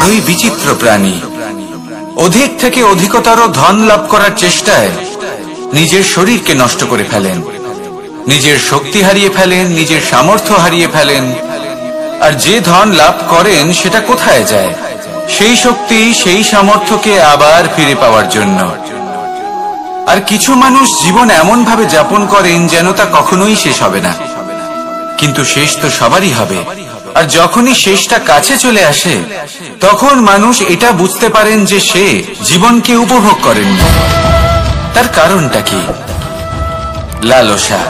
বড়ই বিচিত্র প্রাণী। অধিক থেকে অধিকতর ধন লাভ করার চেষ্টায় নিজের শরীরকে নষ্ট করে ফেলেন, নিজের শক্তি হারিয়ে ফেলেন, নিজের সামর্থ্য হারিয়ে ফেলেন। আর যে ধন লাভ করেন সেটা কোথায় যায়? সেই শক্তি, সেই সামর্থ্যকে আবার ফিরে পাওয়ার জন্য। আর কিছু মানুষ জীবন এমন ভাবে যাপন করেন যেন তা কখনোই শেষ হবে না, কিন্তু শেষ তো সবারই হবে। আর যখনই শেষটা কাছে চলে আসে তখন মানুষ এটা বুঝতে পারেন যে সে জীবনকে উপভোগ করেননি। তার কারণটা কি? লালসা।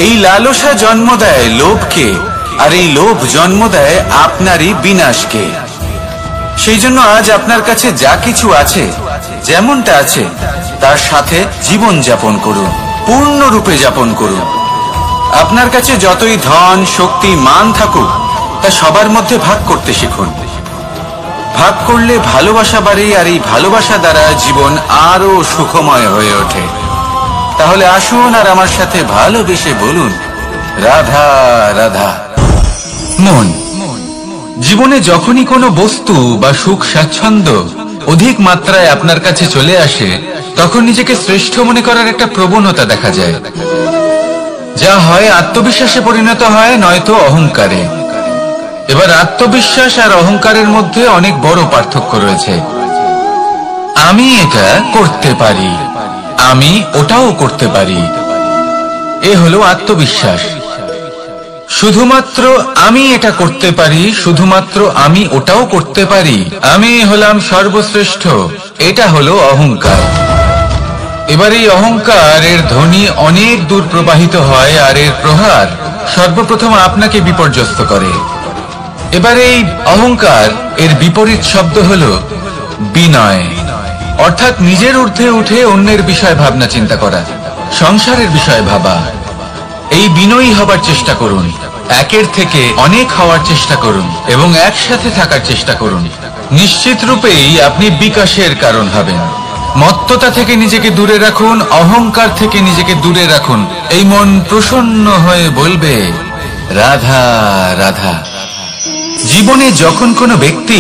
এই লালসা জন্ম দেয় লোভকে, আর এই লোভ জন্ম দেয় আপনারই বিনাশকে। সেই জন্য আজ আপনার কাছে যা কিছু আছে, যেমনটা আছে তার সাথে জীবন যাপন করুন, পূর্ণরূপে যাপন করুন। আপনার কাছে যতই ধন, শক্তি, মান থাকুক, তা সবার মধ্যে ভাগ করতে শিখুন। ভাগ করলে ভালোবাসা বাড়ে, আর এই ভালোবাসা দ্বারা জীবন আরো সুখময় হয়ে ওঠে। তাহলে আসুন আর আমার সাথে ভালোবেসে বলুন, রাধা রাধা। মন। জীবনে যখনই কোনো বস্তু বা সুখ স্বাচ্ছন্দ্য অধিক মাত্রায় আপনার কাছে চলে আসে, তখন নিজেকে শ্রেষ্ঠ মনে করার একটা প্রবণতা দেখা যায়, যা হয় আত্মবিশ্বাসে পরিণত হয়, নয়তো অহংকারে। এবার আত্মবিশ্বাস আর অহংকারের মধ্যে অনেক বড় পার্থক্য রয়েছে। আমি এটা করতে পারি, আমি ওটাও করতে পারি, এ হলো আত্মবিশ্বাস। শুধুমাত্র আমি এটা করতে পারি, শুধুমাত্র আমি ওটাও করতে পারি, আমি হলাম সর্বশ্রেষ্ঠ, এটা হলো অহংকার। এবার এই অহংকার এর ধ্বনি অনেক দূর প্রবাহিত হয়, আর এর প্রহার সর্বপ্রথম আপনাকে বিপর্যস্ত করে। এবার এই অহংকার এর বিপরীত শব্দ হলো বিনয়, অর্থাৎ নিজের ঊর্ধ্বে উঠে অন্যের বিষয় ভাবনা চিন্তা করা, সংসারের বিষয় ভাবা। এই বিনয়ী হবার চেষ্টা করুন, একের থেকে অনেক হওয়ার চেষ্টা করুন এবং একসাথে থাকার চেষ্টা করুন। নিশ্চিত রূপেই আপনি বিকাশের কারণ হবেন। মত্ততা থেকে নিজেকে দূরে রাখুন, অহংকার থেকে নিজেকে দূরে রাখুন। এই মন প্রসন্ন হয়ে বলবে, রাধা রাধা। জীবনে যখন কোনো ব্যক্তি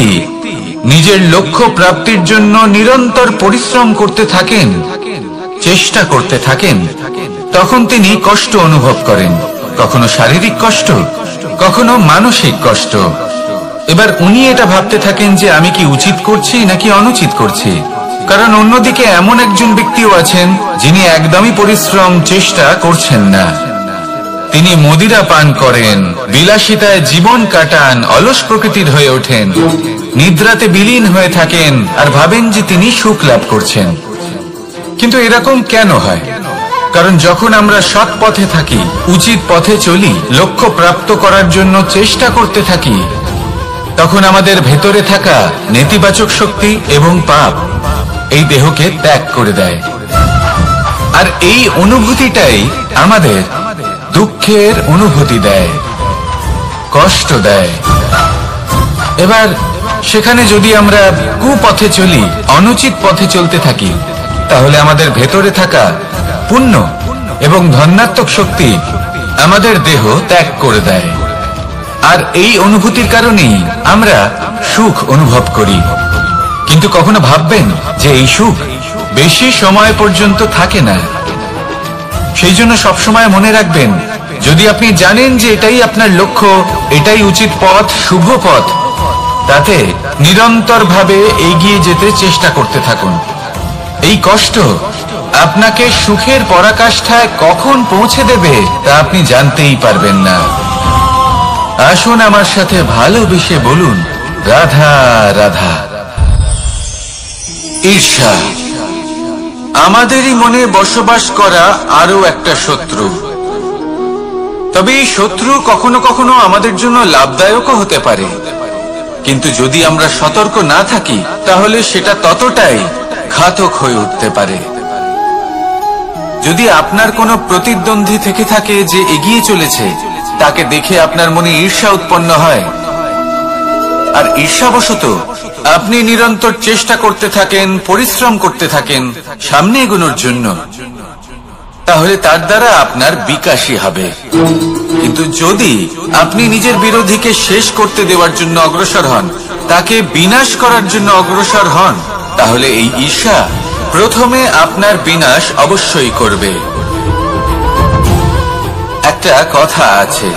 নিজের লক্ষ্য প্রাপ্তির জন্য নিরন্তর পরিশ্রম করতে থাকেন, চেষ্টা করতে থাকেন, তখন তিনি কষ্ট অনুভব করেন, কখনো শারীরিক কষ্ট, কখনো মানসিক কষ্ট। এবার উনি এটা ভাবতে থাকেন যে আমি কি উচিত করছি নাকি অনুচিত করছি। কারণ অন্যদিকে এমন একজন ব্যক্তিও আছেন যিনি একদমই পরিশ্রম, চেষ্টা করছেন না। তিনি মদিরা পান করেন, বিলাসিতায় জীবন কাটান, অলস প্রকৃতির হয়ে ওঠেন, নিদ্রাতে বিলীন হয়ে থাকেন আর ভাবেন যে তিনি সুখ লাভ করছেন। কিন্তু এরকম কেন হয়? কারণ যখন আমরা সৎ পথে থাকি, উচিত পথে চলি, লক্ষ্য প্রাপ্ত করার জন্য চেষ্টা করতে থাকি, তখন আমাদের ভেতরে থাকা নেতিবাচক শক্তি এবং পাপ এই দেহকে ত্যাগ করে দেয়। আর এই অনুভূতিটাই আমাদের দুঃখের অনুভূতি দেয়, কষ্ট দেয়। এবার সেখানে যদি আমরা কুপথে চলি, অনুচিত পথে চলতে থাকি, তাহলে আমাদের ভেতরে থাকা পুণ্য এবং ধনাত্মক শক্তি আমাদের দেহ ত্যাগ করে দেয়। আর এই অনুভূতির কারণেই আমরা সুখ অনুভব করি। কিন্তু কখনো ভাববেন যে এই সুখ বেশি সময় পর্যন্ত থাকে না। সেই জন্য সবসময় মনে রাখবেন, যদি আপনি জানেন যে এটাই আপনার লক্ষ্য, এটাই উচিত পথ, শুভ পথ, তাতে নিরন্তরভাবে এগিয়ে যেতে চেষ্টা করতে থাকুন। এই কষ্ট আপনাকে সুখের পরাকাষ্ঠায় কখন পৌঁছে দেবে তা আপনি জানতেই পারবেন না। আসুন আমার সাথে ভালোবেসে বলুন, রাধা রাধা। ঈর্ষা আমাদেরই মনে বসবাস করা আরো একটা শত্রু। তবে এই শত্রু কখনো কখনো আমাদের জন্য লাভদায়কও হতে পারে, কিন্তু যদি আমরা সতর্ক না থাকি তাহলে সেটা ততটাই ঘাতক হয়ে উঠতে পারে। যদি আপনার কোনো প্রতিদ্বন্দ্বী থেকে থাকে যে এগিয়ে চলেছে, তাকে দেখে আপনার মনে ঈর্ষা উৎপন্ন হয়, আর ঈর্ষাবশত আপনি নিরন্তর চেষ্টা করতে থাকেন, পরিশ্রম করতে থাকেন সামনে এগোনোর জন্য, তাহলে তার দ্বারা আপনার বিকাশই হবে। কিন্তু যদি আপনি নিজের বিরোধীকে শেষ করতে দেওয়ার জন্য অগ্রসর হন, তাকে বিনাশ করার জন্য অগ্রসর হন, তাহলে এই ঈর্ষা প্রথমে আপনার বিনাশ অবশ্যই করবে। একটা কথা আছে,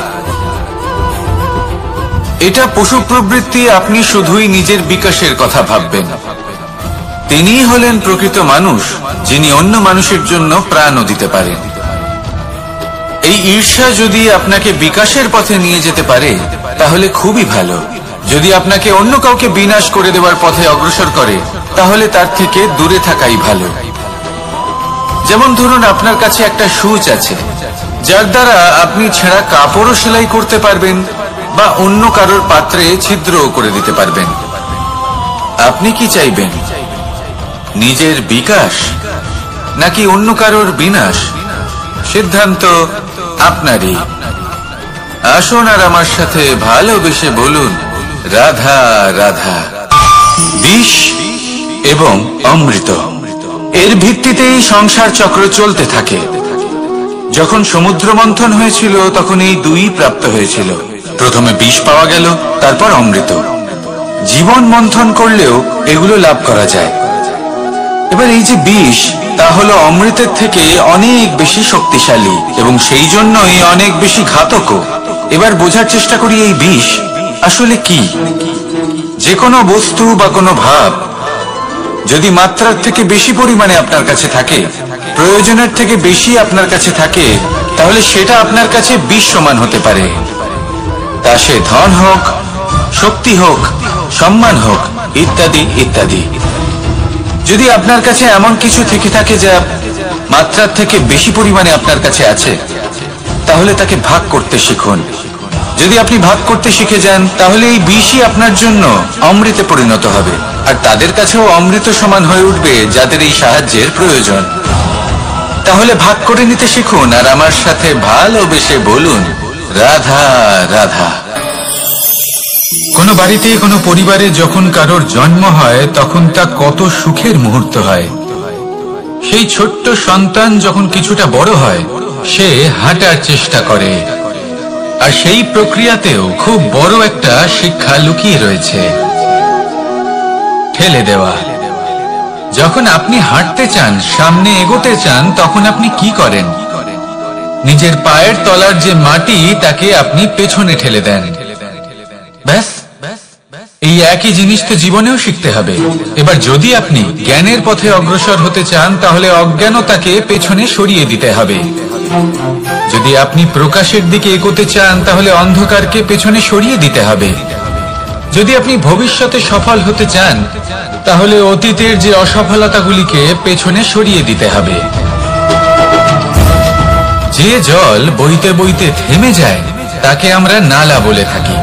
এটা পশু প্রবৃত্তি, আপনি শুধুই নিজের বিকাশের কথা ভাববেন। তিনিই হলেন প্রকৃত মানুষ, যিনি অন্য মানুষের জন্য প্রাণও দিতে পারেন। এই ঈর্ষা যদি আপনাকে বিকাশের পথে নিয়ে যেতে পারে তাহলে খুবই ভালো। যদি আপনাকে অন্য কাউকে বিনাশ করে দেওয়ার পথে অগ্রসর করে তাহলে তার থেকে দূরে থাকাই ভালো। যেমন ধরুন, আপনার কাছে একটা সুচ আছে যার দ্বারা আপনি ছেঁড়া কাপড়ও সেলাই করতে পারবেন বা অন্য কারোর পাত্রে ছিদ্রও করে দিতে পারবেন। আপনি কি চাইবেন, নিজের বিকাশ নাকি অন্য কারোর বিনাশ? সিদ্ধান্ত আপনারই। আসুন আর আমার সাথে ভালোবেসে বলুন, রাধা রাধা। বিষ এবং অমৃত, এর ভিত্তিতেই সংসার চক্র চলতে থাকে। যখন সমুদ্র মন্থন হয়েছিল তখন এই দুই প্রাপ্ত হয়েছিল। প্রথমে বিষ পাওয়া গেল, তারপর অমৃত। জীবন মন্থন করলেও এগুলো লাভ করা যায়। এবার এই যে বিষ, তা হলো অমৃতের থেকে অনেক বেশি শক্তিশালী এবং সেই জন্যই অনেক বেশি ঘাতকও। এবার বোঝার চেষ্টা করি এই বিষ আসলে কি। যে কোনো বস্তু বা কোনো ভাব যদি মাত্রার থেকে বেশি পরিমাণে আপনার কাছে থাকে, প্রয়োজনের থেকে বেশি আপনার কাছে থাকে, তাহলে সেটা আপনার কাছে বিষ সমান হতে পারে। তা সে ধন হোক, শক্তি হোক, সম্মান হোক, ইত্যাদি ইত্যাদি। যদি আপনার কাছে এমন কিছু থেকে থাকে যা মাত্রার থেকে বেশি পরিমাণে আপনার কাছে আছে, তাহলে তাকে ভাগ করতে শিখুন। যদি আপনি ভাগ করতে শিখে যান তাহলে এই বিষই আপনার জন্য অমৃতে পরিণত হবে, আর তাদের কাছেও অমৃত সমান হয়ে উঠবে যাদের এই সাহায্যের প্রয়োজন। তাহলে ভাগ করে নিতে শিখুন আর আমার সাথে ভালোবেসে বলুন, রাধা রাধা। কোনো বাড়িতে, কোনো পরিবারে যখন কারোর জন্ম হয় তখন তা কত সুখের মুহূর্ত হয়। সেই ছোট্ট সন্তান যখন কিছুটা বড় হয়, সে হাঁটার চেষ্টা করে, আর সেই প্রক্রিয়াতেও খুব বড় একটা শিক্ষা লুকিয়ে রয়েছে, ঠেলে দেওয়া। যখন আপনি হাঁটতে চান, সামনে এগোতে চান, তখন আপনি কি করেন? নিজের পায়ের তলার যে মাটি তাকে আপনি পেছনে ঠেলে দেন। ব্যাস, এই একই জিনিস তো জীবনেও শিখতে হবে। এবার যদি আপনি জ্ঞানের পথে অগ্রসর হতে চান তাহলে অজ্ঞানতাকে পেছনে সরিয়ে দিতে হবে। যদি আপনি প্রকাশের দিকে এগোতে চান তাহলে অন্ধকারকে পেছনে সরিয়ে দিতে হবে। যদি আপনি ভবিষ্যতে সফল হতে চান তাহলে অতীতের যে অসফলতাগুলিকে পেছনে সরিয়ে দিতে হবে। যে জল বইতে বইতে থেমে যায় তাকে আমরা নালা বলে থাকি,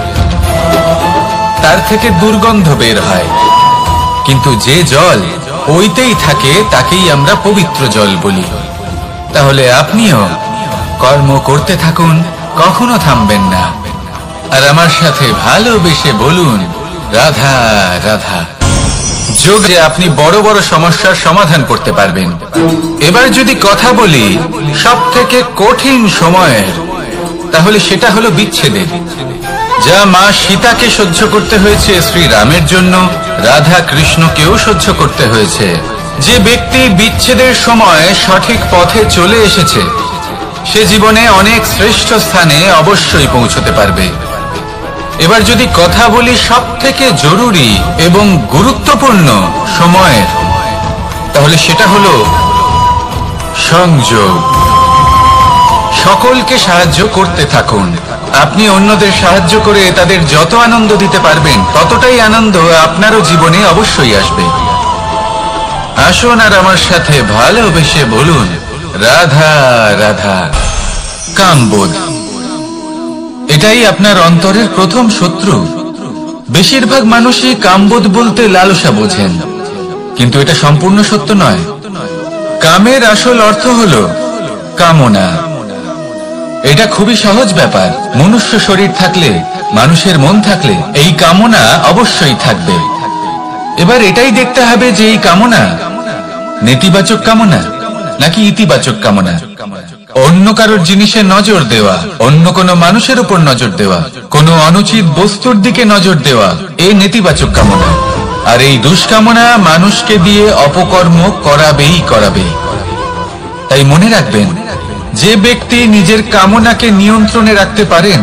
তার থেকে দুর্গন্ধ বের হয়। কিন্তু যে জল বইতেই থাকে তাকেই আমরা পবিত্র জল বলি। তাহলে আপনিও কর্ম করতে থাকুন, কখনো থামবেন না, আর আমার সাথে ভালোবেসে বলুন, রাধা রাধা। যোগে আপনি বড় বড় সমস্যার সমাধান করতে পারবেন। এবার যদি কথা বলি সব থেকে কঠিন সময়ের, তাহলে সেটা হলো বিচ্ছেদের। যা মা সীতাকে সহ্য করতে হয়েছে শ্রীরামের জন্য, রাধা কৃষ্ণকেও সহ্য করতে হয়েছে। যে ব্যক্তি বিচ্ছেদের সময় সঠিক পথে চলে এসেছে সে জীবনে অনেক শ্রেষ্ঠ স্থানে অবশ্যই পৌঁছতে পারবে। এবার যদি কথা বলি সব থেকে জরুরি এবং গুরুত্বপূর্ণ সময়ের, তাহলে সেটা হলো সংযোগ। সকলকে সাহায্য করতে থাকুন। আপনি অন্যদের সাহায্য করে তাদের যত আনন্দ দিতে পারবেন ততটাই আনন্দ আপনারও জীবনে অবশ্যই আসবে। আসুন আর আমার সাথে ভালোবেসে বলুন, রাধা রাধা। কামবোধ, এটাই আপনার অন্তরের প্রথম শত্রু। বেশিরভাগ মানুষই কামবোধ বলতে লালসা বোঝেন, কিন্তু এটা সম্পূর্ণ সত্য নয়। কামের আসল অর্থ হলো কামনা। এটা খুবই সহজ ব্যাপার। মনুষ্য শরীর থাকলে, মানুষের মন থাকলে এই কামনা অবশ্যই থাকবে। এবার এটাই দেখতে হবে যে এই কামনা নেতিবাচক কামনা নাকি ইতিবাচক কামনা। অন্য কারোর জিনিসে নজর দেওয়া, অন্য কোনো মানুষের উপর নজর দেওয়া, কোনো অনুচিত বস্তুর দিকে নজর দেওয়া, এই নেতিবাচক কামনা। আর এই দুষ্কামনা মানুষকে দিয়ে অপকর্ম করাবেই করাবে। তাই মনে রাখবেন, যে ব্যক্তি নিজের কামনাকে নিয়ন্ত্রণে রাখতে পারেন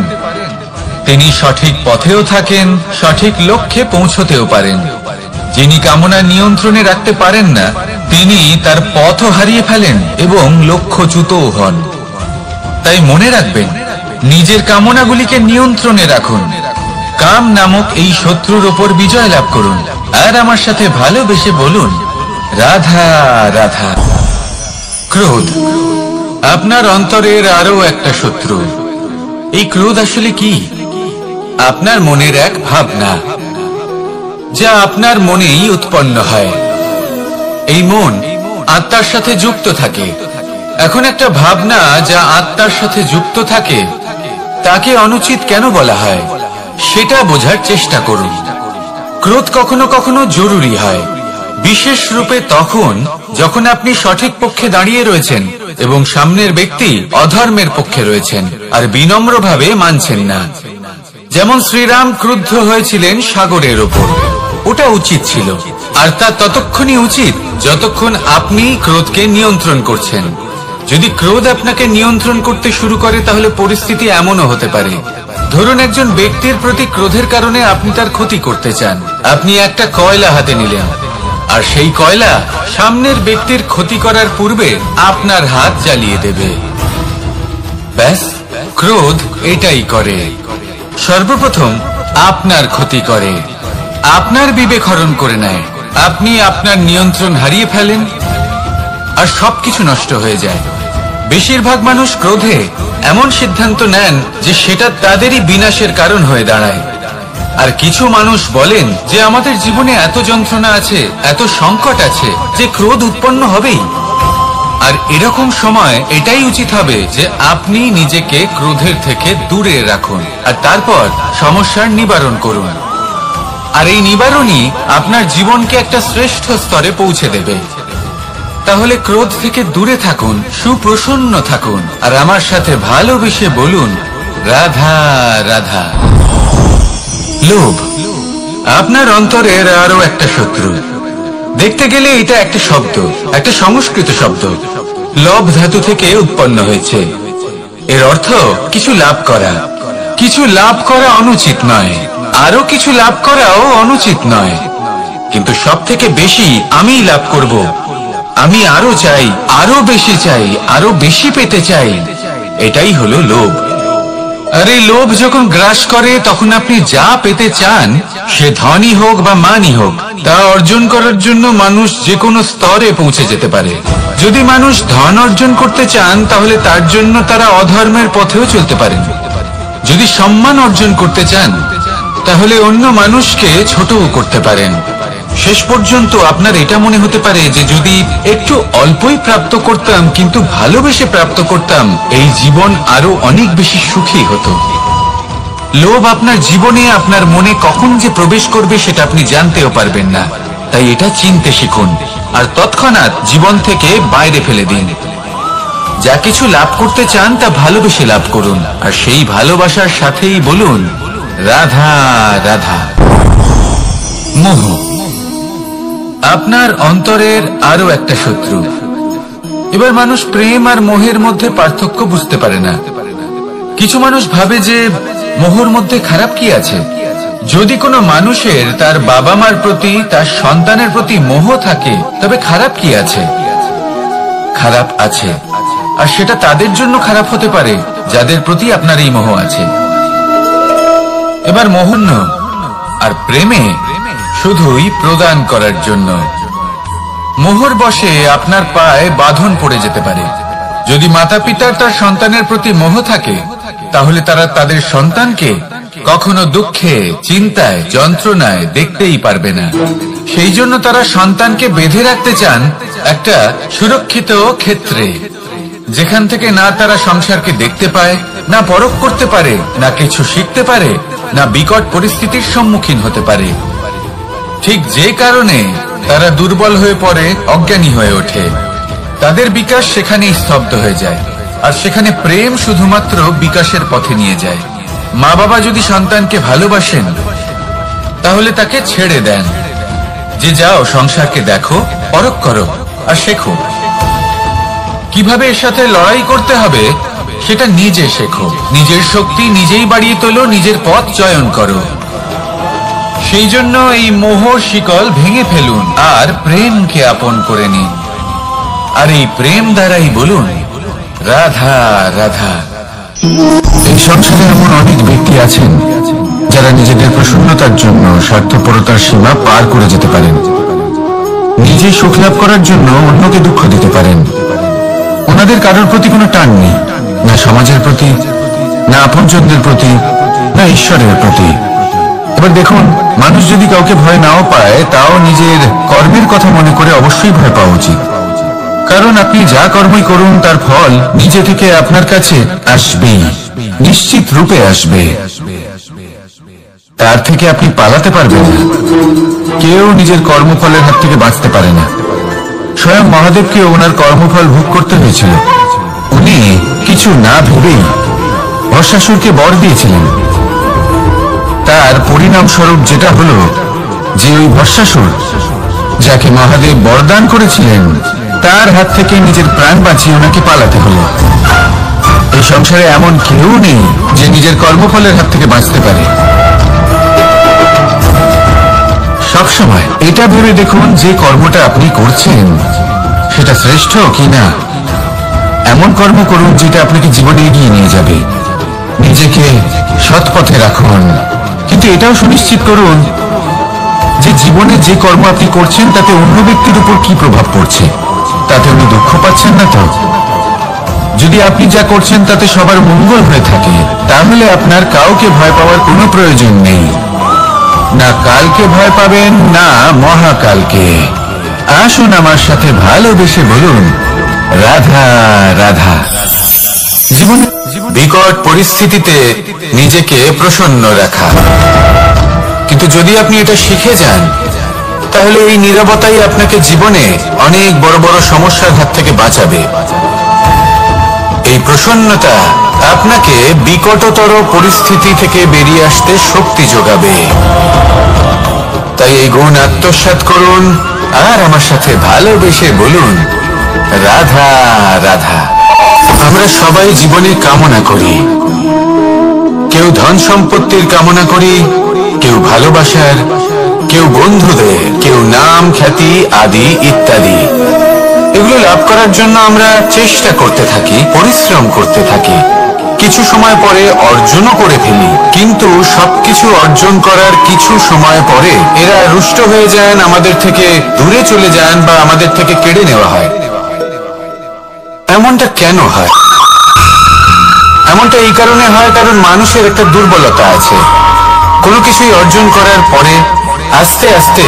তিনি সঠিক পথেও থাকেন, সঠিক লক্ষ্যে পৌঁছতেও পারেন। যিনি কামনা নিয়ন্ত্রণে রাখতে পারেন না তিনি তার পথও হারিয়ে ফেলেন এবং লক্ষ্যচ্যুতও হন। তাই মনে রাখবেন, নিজের কামনাগুলিকে নিয়ন্ত্রণে রাখুন, কাম নামক এই শত্রুর ওপর বিজয় লাভ করুন। আর আমার সাথে ভালোবেসে বলুন, রাধা রাধা। ক্রোধ আপনার অন্তরের আরো একটা শত্রু। এই ক্রোধ আসলে কি? আপনার মনের এক ভাবনা, যা আপনার মনেই উৎপন্ন হয়। এই মন আত্মার সাথে যুক্ত থাকে। এখন একটা ভাবনা যা আত্মার সাথে যুক্ত থাকে তাকে অনুচিত কেন বলা হয় সেটা বোঝার চেষ্টা করুন। ক্রোধ কখনো কখনো জরুরি হয়, বিশেষ রূপে তখন যখন আপনি সঠিক পক্ষে দাঁড়িয়ে রয়েছেন এবং সামনের ব্যক্তি অধর্মের পক্ষে রয়েছেন আর বিনম্রভাবে মানছেন না। যেমন শ্রীরাম ক্রুদ্ধ হয়েছিলেন সাগরের ওপর, ওটা উচিত ছিল, আর তা ততক্ষণই উচিত যতক্ষণ আপনি ক্রোধকে নিয়ন্ত্রণ করছেন। যদি ক্রোধ আপনাকে নিয়ন্ত্রণ করতে শুরু করে তাহলে পরিস্থিতি এমনও হতে পারে, ধরুন একজন ব্যক্তির প্রতি ক্রোধের কারণে আপনি তার ক্ষতি করতে চান। আপনি একটা কয়লা হাতে নিলেন আর সেই কয়লা সামনের ব্যক্তির ক্ষতি করার পূর্বে আপনার হাত জ্বালিয়ে দেবে। ব্যাস, ক্রোধ এটাই করে, সর্বপ্রথম আপনার ক্ষতি করে, আপনার বিবেক হরণ করে নেয়, আপনি আপনার নিয়ন্ত্রণ হারিয়ে ফেলেন আর সবকিছু নষ্ট হয়ে যায়। বেশিরভাগ মানুষ ক্রোধে এমন সিদ্ধান্ত নেন যে সেটা তাদেরই বিনাশের কারণ হয়ে দাঁড়ায়। আর কিছু মানুষ বলেন যে আমাদের জীবনে এত যন্ত্রণা আছে, এত সংকট আছে যে ক্রোধ উৎপন্ন হবেই। আর এরকম সময় এটাই উচিত হবে যে আপনি নিজেকে ক্রোধের থেকে দূরে রাখুন আর তারপর সমস্যার নিবারণ করুন। আর এই নিবারণই আপনার জীবনকে একটা শ্রেষ্ঠ স্তরে পৌঁছে দেবে। তাহলে ক্রোধ থেকে দূরে থাকুন, সুপ্রসন্ন থাকুন আর আমার সাথে ভালোবেসে বলুন, রাধা রাধা। লোভ আপনার অন্তরের আরো একটা শত্রু। দেখতে গেলে এটা একটা শব্দ, একটা সংস্কৃত শব্দ, লব ধাতু থেকে উৎপন্ন হয়েছে। এর অর্থ কিছু লাভ করা। কিছু লাভ করা অনুচিত নয়, আরো কিছু লাভ করাও অনুচিত নয়, কিন্তু সব থেকে বেশি আমি লাভ করব, আমি আরো চাই, আরো বেশি চাই, আরো বেশি পেতে চাই, এটাই হলো লোভ। আর এই লোভ যখন গ্রাস করে তখন আপনি যা পেতে চান, সে ধনই হোক বা মানই হোক, তা অর্জন করার জন্য মানুষ যে কোনো স্তরে পৌঁছে যেতে পারে। যদি মানুষ ধন অর্জন করতে চান তাহলে তার জন্য তারা অধর্মের পথেও চলতে পারেন। যদি সম্মান অর্জন করতে চান তাহলে অন্য মানুষকে ছোটও করতে পারেন। শেষ পর্যন্ত আপনার এটা মনে হতে পারে যে যদি একটু অল্পই প্রাপ্ত করতাম কিন্তু ভালোবেসে প্রাপ্ত করতাম, এই জীবন আরো অনেক বেশি সুখী হতো। লোভ আপনার জীবনে, আপনার মনে কখন যে প্রবেশ করবে সেটা আপনি জানতেও পারবেন না। তাই এটা চিনতে শিখুন আর তৎক্ষণাৎ জীবন থেকে বাইরে ফেলে দিন। যা কিছু লাভ করতে চান তা ভালোবেসে লাভ করুন আর সেই ভালোবাসার সাথেই বলুন, রাধা রাধা। মোহ আপনার অন্তরের আরো একটা শত্রু। এবার মানুষ প্রেম আর মোহের মধ্যে পার্থক্য বুঝতে পারে না। কিছু মানুষ ভাবে যে মোহর মধ্যে খারাপ কি আছে। যদি কোনো মানুষের তার বাবা মার প্রতি, তার সন্তানের প্রতি মোহ থাকে তবে খারাপ কি আছে? খারাপ আছে, আর সেটা তাদের জন্য খারাপ হতে পারে যাদের প্রতি আপনার এই মোহ আছে। এবার মোহন্য আর প্রেমে শুধুই প্রদান করার জন্য। মোহর বশে আপনার পায়ে বাঁধন পড়ে যেতে পারে। যদি মাতা পিতার তার সন্তানের প্রতি মোহ থাকে তাহলে তারা তাদের সন্তানকে কখনো দুঃখে, চিন্তায়, যন্ত্রণায় দেখতেই পারবে না। সেই জন্য তারা সন্তানকে বেঁধে রাখতে চান একটা সুরক্ষিত ক্ষেত্রে, যেখান থেকে না তারা সংসারকে দেখতে পায়, না পরখ করতে পারে, না কিছু শিখতে পারে, না বিকট পরিস্থিতির সম্মুখীন হতে পারে। ঠিক যে কারণে তারা দুর্বল হয়ে পড়ে, অজ্ঞানী হয়ে ওঠে, তাদের বিকাশ সেখানেই স্তব্ধ হয়ে যায়। আর সেখানে প্রেম শুধুমাত্র বিকাশের পথে নিয়ে যায়। মা বাবা যদি সন্তানকে ভালোবাসেন তাহলে তাকে ছেড়ে দেন যে যাও সংসারকে দেখো, পরখ করো আর শেখো। কিভাবে এর সাথে লড়াই করতে হবে সেটা নিজে শেখো। নিজের শক্তি নিজেই বাড়িয়ে তোলো, নিজের পথ চয়ন করো। সেই জন্য এই মোহ শিকল ভেঙে ফেলুন আর প্রেমকে আপন করে নিন। আর এই প্রেম দ্বারাই বলুন রাধা রাধা। এই সংসারে এমন অনেক ব্যক্তি আছেন যারা নিজেদের প্রসন্নতার জন্য স্বার্থপরতার সীমা পার করে যেতে পারেন। নিজে সুখ লাভ করার জন্য অন্যকে দুঃখ দিতে পারেন। ওনাদের কারোর প্রতি কোনো টান নেই, না সমাজের প্রতি, না আপনজনদের প্রতি, না ঈশ্বরের প্রতি। এবার দেখুন, মানুষ যদি কাউকে ভয় নাও পায়, তাও নিজের কর্মের কথা মনে করে অবশ্যই ভয় পাওয়া উচিত। কারণ আপনি যা কর্মই করুন তার ফল নিজে থেকে আপনার কাছে আসবেই, নিশ্চিত রূপে আসবে। তার থেকে আপনি পালাতে পারবেন না। কেউ নিজের কর্মফলের হাত থেকে বাঁচতে পারে না। স্বয়ং মহাদেবকে ওনার কর্মফল ভোগ করতে হয়েছিল। উনি কিছু না ভেবেই ভস্মাসুরকে বর দিয়েছিলেন। তার পরিণাম স্বরূপ যেটা হলো যে ওই ভস্মাসুর যাকে মহাদেব বরদান করেছিলেন তার হাত থেকে নিজের প্রাণ বাঁচিয়ে ওনাকে পালাতে হলো। এই সংসারে এমন কেউ নেই যে নিজের কর্মফলের হাত থেকে বাঁচতে পারে। সবসময় এটা ভেবে দেখুন যে কর্মটা আপনি করছেন সেটা শ্রেষ্ঠ কিনা। এমন কর্ম করুন যেটা আপনাকে জীবনে এগিয়ে নিয়ে যাবে। নিজেকে সৎ পথে রাখুন, কিন্তু এটাও সুনিশ্চিত করুন যে জীবনে যে কর্ম আপনি করছেন তাতে অন্য ব্যক্তির উপর কি প্রভাব পড়ছে, তাতে উনি দুঃখ পাচ্ছেন না তো। যদি আপনি যা করছেন তাতে সবার মঙ্গল হয়ে থাকে, তাহলে আপনার কাউকে ভয় পাওয়ার কোনো প্রয়োজন নেই। না কালকে ভয় পাবেন, না মহাকালকে। আসুন আমার সাথে ভালোবেসে বলুন রাধা রাধা। জীবনে বিকট পরিস্থিতিতে নিজেকে প্রসন্ন রাখা। কিন্তু যদি আপনি এটা শিখে যান তাহলে এই নীরবতাই আপনাকে জীবনে অনেক বড় বড় সমস্যার হাত থেকে বাঁচাবে। এই প্রসন্নতা আপনাকে বিকটতর পরিস্থিতি থেকে বেরিয়ে আসতে শক্তি যোগাবে। তাই এই গুণ আত্মসাৎ করুন আর আমার সাথে ভালোবেসে বলুন রাধা রাধা। আমরা সবাই জীবনে কামনা করি। কেউ ধন সম্পত্তির কামনা করি, কেউ ভালোবাসার, কেউ বন্ধুদের, কেউ নাম খ্যাতি আদি ইত্যাদি। এগুলো লাভ করার জন্য আমরা চেষ্টা করতে থাকি, পরিশ্রম করতে থাকি। কিছু সময় পরে অর্জনও করে ফেলি, কিন্তু সবকিছু অর্জন করার কিছু সময় পরে এরা রুষ্ট হয়ে যান, আমাদের থেকে দূরে চলে যান বা আমাদের থেকে কেড়ে নেওয়া হয়। এমনটা কেন হয়? এমনটা এই কারণে হয় কারণ মানুষের একটা দুর্বলতা আছে। কোনো কিছুই অর্জন করার পরে আস্তে আস্তে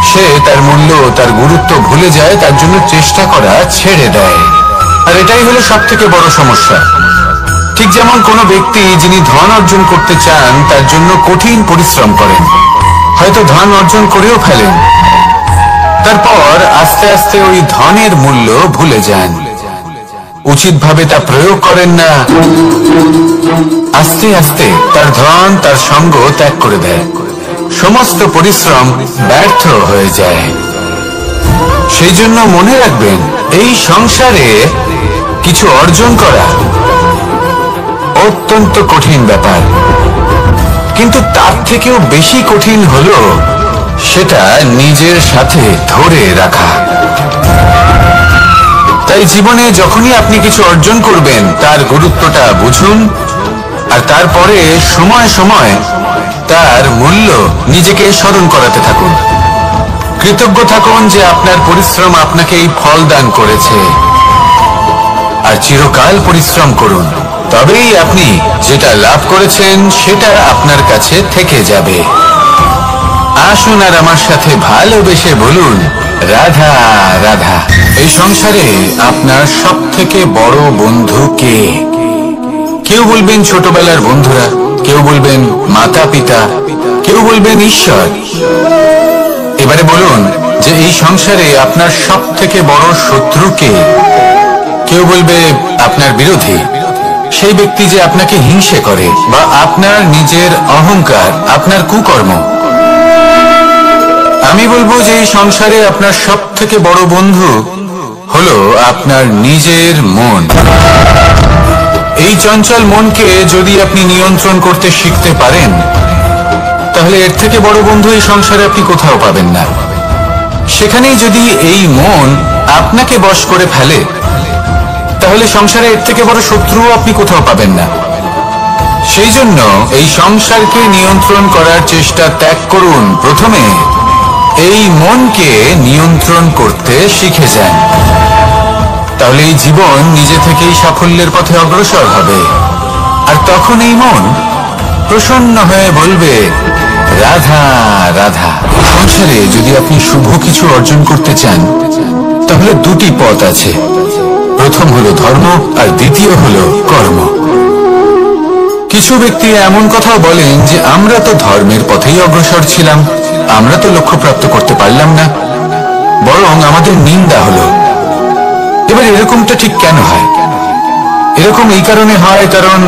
সে তার মূল্য, তার গুরুত্ব ভুলে যায়, তার জন্য চেষ্টা করা ছেড়ে দেয়। আর এটাই হলো সব থেকে বড় সমস্যা। ঠিক যেমন কোনো ব্যক্তি যিনি ধন অর্জন করতে চান তার জন্য কঠিন পরিশ্রম করেন, হয়তো ধন অর্জন করেও ফেলেন, তারপর আস্তে আস্তে ওই ধনের মূল্য ভুলে যান, উচিতভাবে তা প্রয়োগ করেন না, আস্তে আস্তে তার ধন তার সঙ্গ ত্যাগ করে দেয়, সমস্ত পরিশ্রম ব্যর্থ হয়ে যায়। সেই জন্য মনে রাখবেন, এই সংসারে কিছু অর্জন করা অত্যন্ত কঠিন ব্যাপার, কিন্তু তার থেকেও বেশি কঠিন হলো সেটা নিজের সাথে ধরে রাখা। তাই জীবনে যখনই আপনি কিছু অর্জন করবেন তার গুরুত্বটা বুঝুন, আর তারপরে সময় সময় তার মূল্য নিজেকে স্মরণ করাতে থাকুন। কৃতজ্ঞ থাকুন যে আপনার পরিশ্রম আপনাকে এই ফল দান করেছে, আর চিরকাল পরিশ্রম করুন, তবেই আপনি যেটা লাভ করেছেন সেটা আপনার কাছে থেকে যাবে। আসুন আর আমার সাথে ভালোবেসে বলুন রাধা রাধা। এই সংসারে আপনার সব থেকে বড় বন্ধু কে? কেউ বলবেন ছোটবেলার বন্ধুরা, কেউ বলবেন মাতা পিতা, কেউ বলবেন ঈশ্বর। এবারে বলুন যে এই সংসারে আপনার সব থেকে বড় শত্রু কে? কেউ বলবে আপনার বিরোধী, সেই ব্যক্তি যে আপনাকে হিংসে করে, বা আপনার নিজের অহংকার, আপনার কুকর্ম। আমি বলবো যে এই সংসারে আপনার সব থেকে বড় বন্ধু হলো আপনার নিজের মন। এই চঞ্চল মনকে যদি আপনি নিয়ন্ত্রণ করতে শিখতে পারেন, তাহলে এর থেকে বড় বন্ধু এই সংসারে আপনি কোথাও পাবেন না। সেখানেই যদি এই মন আপনাকে বশ করে ফেলে, তাহলে সংসারে এর থেকে বড় শত্রুও আপনি কোথাও পাবেন না। সেই জন্য এই সংসারকে নিয়ন্ত্রণ করার চেষ্টা ত্যাগ করুন। প্রথমে এই মনকে নিয়ন্ত্রণ করতে শিখে যান, তাহলে এই জীবন নিজে থেকেই সাফল্যের পথে অগ্রসর হবে। আর তখন এই মন প্রসন্ন হয়ে বলবে, রাধা রাধা। সংসারে যদি আপনি শুভ কিছু অর্জন করতে চান, তাহলে দুটি পথ আছে। প্রথম হলো ধর্ম, আর দ্বিতীয় হলো কর্ম। কিছু ব্যক্তি এমন কথাও বলেন যে আমরা তো ধর্মের পথেই অগ্রসর ছিলাম, আমরা তো লক্ষ্য প্রাপ্ত করতে পারলাম না, বরং আমাদের নিন্দা হলো। এবার এরকমটা ঠিক কেন হয়? এরকম এই কারণে হয়, কারণ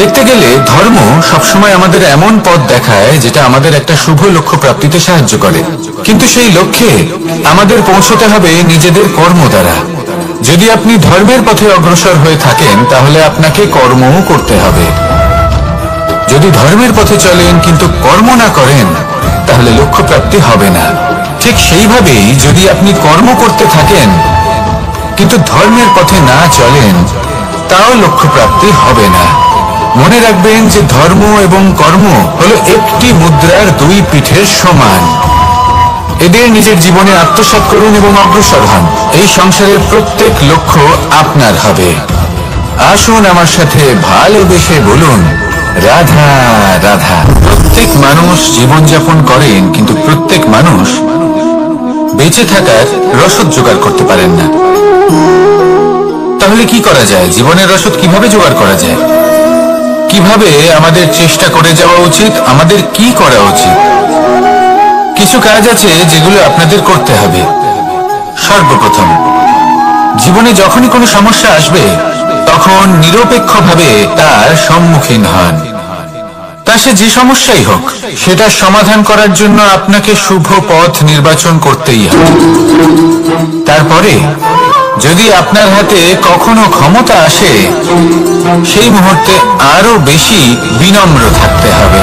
দেখতে গেলে ধর্ম সবসময় আমাদের এমন পথ দেখায় যেটা আমাদের একটা শুভ লক্ষ্য প্রাপ্তিতে সাহায্য করে, কিন্তু সেই লক্ষ্যে আমাদের পৌঁছতে হবে নিজেদের কর্ম দ্বারা। যদি আপনি ধর্মের পথে অগ্রসর হয়ে থাকেন, তাহলে আপনাকে কর্মও করতে হবে। যদি ধর্মের পথে চলেন কিন্তু কর্ম না করেন, তাহলে লক্ষ্য প্রাপ্তি হবে না। ঠিক সেইভাবেই যদি আপনি কর্ম করতে থাকেন কিন্তু ধর্মের পথে না চলেন, তাও লক্ষ্য প্রাপ্তি হবে না। মনে রাখবেন যে ধর্ম এবং কর্ম হলো একটি মুদ্রার দুই পিঠের সমান। এদের নিজের জীবনে আত্মসাৎ করুন এবং অগ্রসর হন। এই সংসারের প্রত্যেক লক্ষ্য আপনার হবে। আসুন আমার সাথে ভালোবেসে বলুন, রাধা রাধা। প্রত্যেক মানুষ জীবনযাপন করেন, কিন্তু প্রত্যেক মানুষ বেঁচে থাকার রসদ জোগাড় করতে পারেন না। তাহলে কি করা যায়? জীবনের রসদ কিভাবে জোগাড় করা যায়? কিভাবে আমাদের চেষ্টা করে যাওয়া উচিত? আমাদের কি করা উচিত? কিছু কাজ আছে যেগুলো আপনাদের করতে হবে। সর্বপ্রথম, জীবনে যখনই কোনো সমস্যা আসবে, তখন নিরপেক্ষভাবে তার সম্মুখীন হন। তা সে যে সমস্যাই হোক, সেটা সমাধান করার জন্য আপনাকে শুভ পথ নির্বাচন করতেই হবে। তারপরে যদি আপনার হাতে কখনো ক্ষমতা আসে, সেই মুহূর্তে আরো বেশি বিনম্র থাকতে হবে।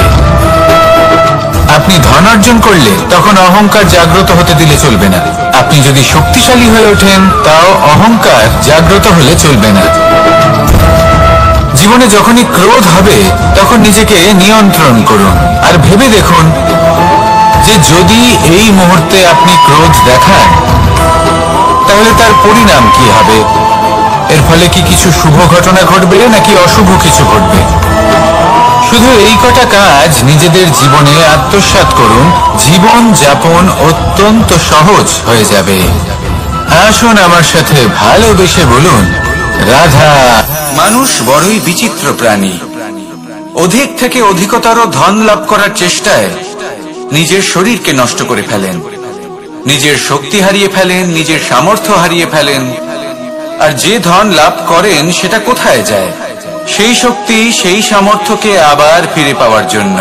আপনি ধন অর্জন করলে তখন অহংকার জাগ্রত হতে দিলে চলবে না। আপনি যদি শক্তিশালী হয়ে ওঠেন, তাও অহংকার জাগ্রত হলে চলবে না। জীবনে যখনই ক্রোধ হবে, তখন নিজেকে নিয়ন্ত্রণ করুন, আর ভেবে দেখুন যে যদি এই মুহূর্তে আপনি ক্রোধ দেখান, তাহলে তার পরিণাম কি হবে। এর ফলে কি কিছু শুভ ঘটনা ঘটবে নাকি অশুভ কিছু ঘটবে? শুধু এই কটা কাজ নিজেদের জীবনে আত্মসাৎ করুন, জীবন যাপন অত্যন্ত সহজ হয়ে যাবে। আসুন আমার সাথে ভালোবেসে বলুন, রাধা। মানুষ বড়ই বিচিত্র প্রাণী। অধিক থেকে অধিকতর ধন লাভ করার চেষ্টায় নিজের শরীরকে নষ্ট করে ফেলেন, নিজের শক্তি হারিয়ে ফেলেন, নিজের সামর্থ্য হারিয়ে ফেলেন। আর যে ধন লাভ করেন সেটা কোথায় যায়? সেই শক্তি, সেই সামর্থ্যকে আবার ফিরে পাওয়ার জন্য।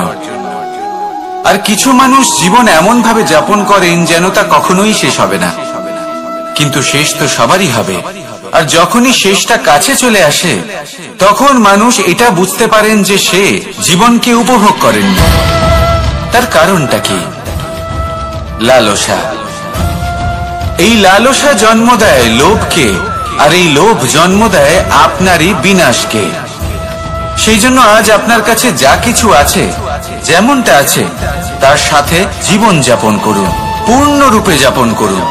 আর কিছু মানুষ জীবন এমন ভাবে যাপন করেন যেন তা কখনোই শেষ হবে না, কিন্তু শেষ তো সবারই হবে। আর যখনই শেষটা কাছে চলে আসে, তখন মানুষ এটা বুঝতে পারেন যে সে জীবনকে উপভোগ করেননি। তার কারণটা কি? লালসা। এই লালসা জন্ম দেয় লোভকে, আর এই লোভ জন্ম দেয় আপনারই বিনাশকে। সেই জন্য আজ আপনার কাছে যা কিছু আছে, যেমনটা আছে, তার সাথে জীবন যাপন করুন, পূর্ণরূপে যাপন করুন।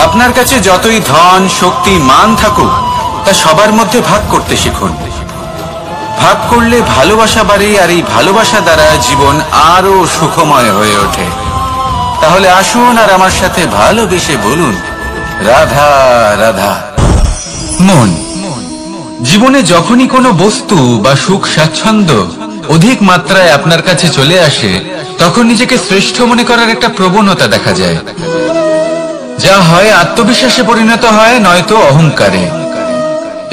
আপনার কাছে যতই ধন, শক্তি, মান থাকুক, তা সবার মধ্যে ভাগ করতে শিখুন। ভাগ করলে ভালোবাসা বাড়ে, আর এই ভালোবাসা দ্বারা জীবন আরো সুখময় হয়ে ওঠে। তাহলে আসুন আর আমার সাথে ভালোবেসে বলুন, রাধা রাধা। মন। জীবনে যখনই কোনো বস্তু বা সুখ স্বাচ্ছন্দ্য অধিক মাত্রায় আপনার কাছে চলে আসে, তখন নিজেকে শ্রেষ্ঠ মনে করার একটা প্রবণতা দেখা যায়, যা হয় আত্মবিশ্বাসে পরিণত হয়, নয়তো অহংকারে।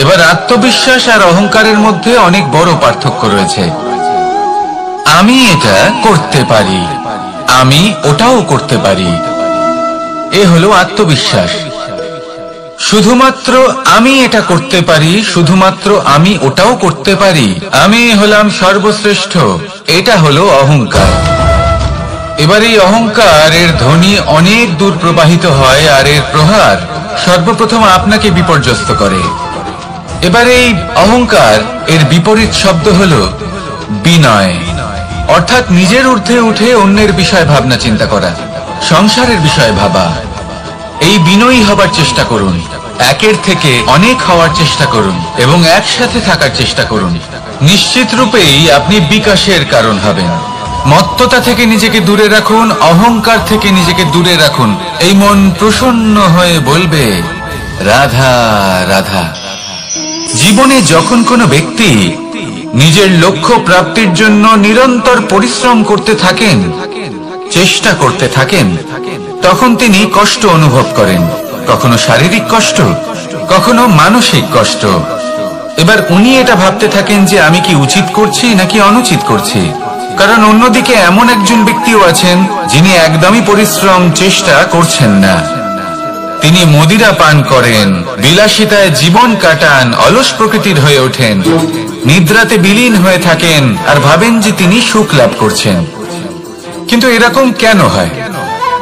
এবার আত্মবিশ্বাস আর অহংকারের মধ্যে অনেক বড় পার্থক্য রয়েছে। আমি এটা করতে পারি, আমি ওটাও করতে পারি, এ হলো আত্মবিশ্বাস। শুধুমাত্র আমি এটা করতে পারি, শুধুমাত্র আমি ওটাও করতে পারি, আমি হলাম সর্বশ্রেষ্ঠ, এটা হলো অহংকার। এবার এই অহংকার এর ধ্বনি অনেক দূর প্রবাহিত হয় আর এর প্রহার সর্বপ্রথম আপনাকে বিপর্যস্ত করে। এবার এই অহংকার এর বিপরীত শব্দ হলো বিনয়, অর্থাৎ নিজের ঊর্ধ্বে উঠে অন্যের বিষয় ভাবনা চিন্তা করা, সংসারের বিষয়ে ভাবা। এই বিনয়ী হবার চেষ্টা করুন, একের থেকে অনেক হওয়ার চেষ্টা করুন এবং একসাথে থাকার চেষ্টা করুন। নিশ্চিত রূপেই আপনি বিকাশের কারণ হবেন। মত্ততা থেকে নিজেকে দূরে রাখুন, অহংকার থেকে নিজেকে দূরে রাখুন। এই মন প্রসন্ন হয়ে বলবে রাধা রাধা। জীবনে যখন কোনো ব্যক্তি নিজের লক্ষ্য প্রাপ্তির জন্য নিরন্তর পরিশ্রম করতে থাকেন, চেষ্টা করতে থাকেন, তখন তিনি কষ্ট অনুভব করেন, কখনো শারীরিক কষ্ট, কখনো মানসিক কষ্ট। এবার উনি এটা ভাবতে থাকেন যে আমি কি উচিত করছি নাকি অনুচিত করছি, কারণ অন্যদিকে এমন একজন ব্যক্তিও আছেন যিনি একদমই পরিশ্রম চেষ্টা করছেন না। তিনি মদিরা পান করেন, বিলাসিতায় জীবন কাটান, অলস প্রকৃতির হয়ে ওঠেন, নিদ্রাতে বিলীন হয়ে থাকেন আর ভাবেন যে তিনি সুখ লাভ করছেন। কিন্তু এরকম কেন হয়?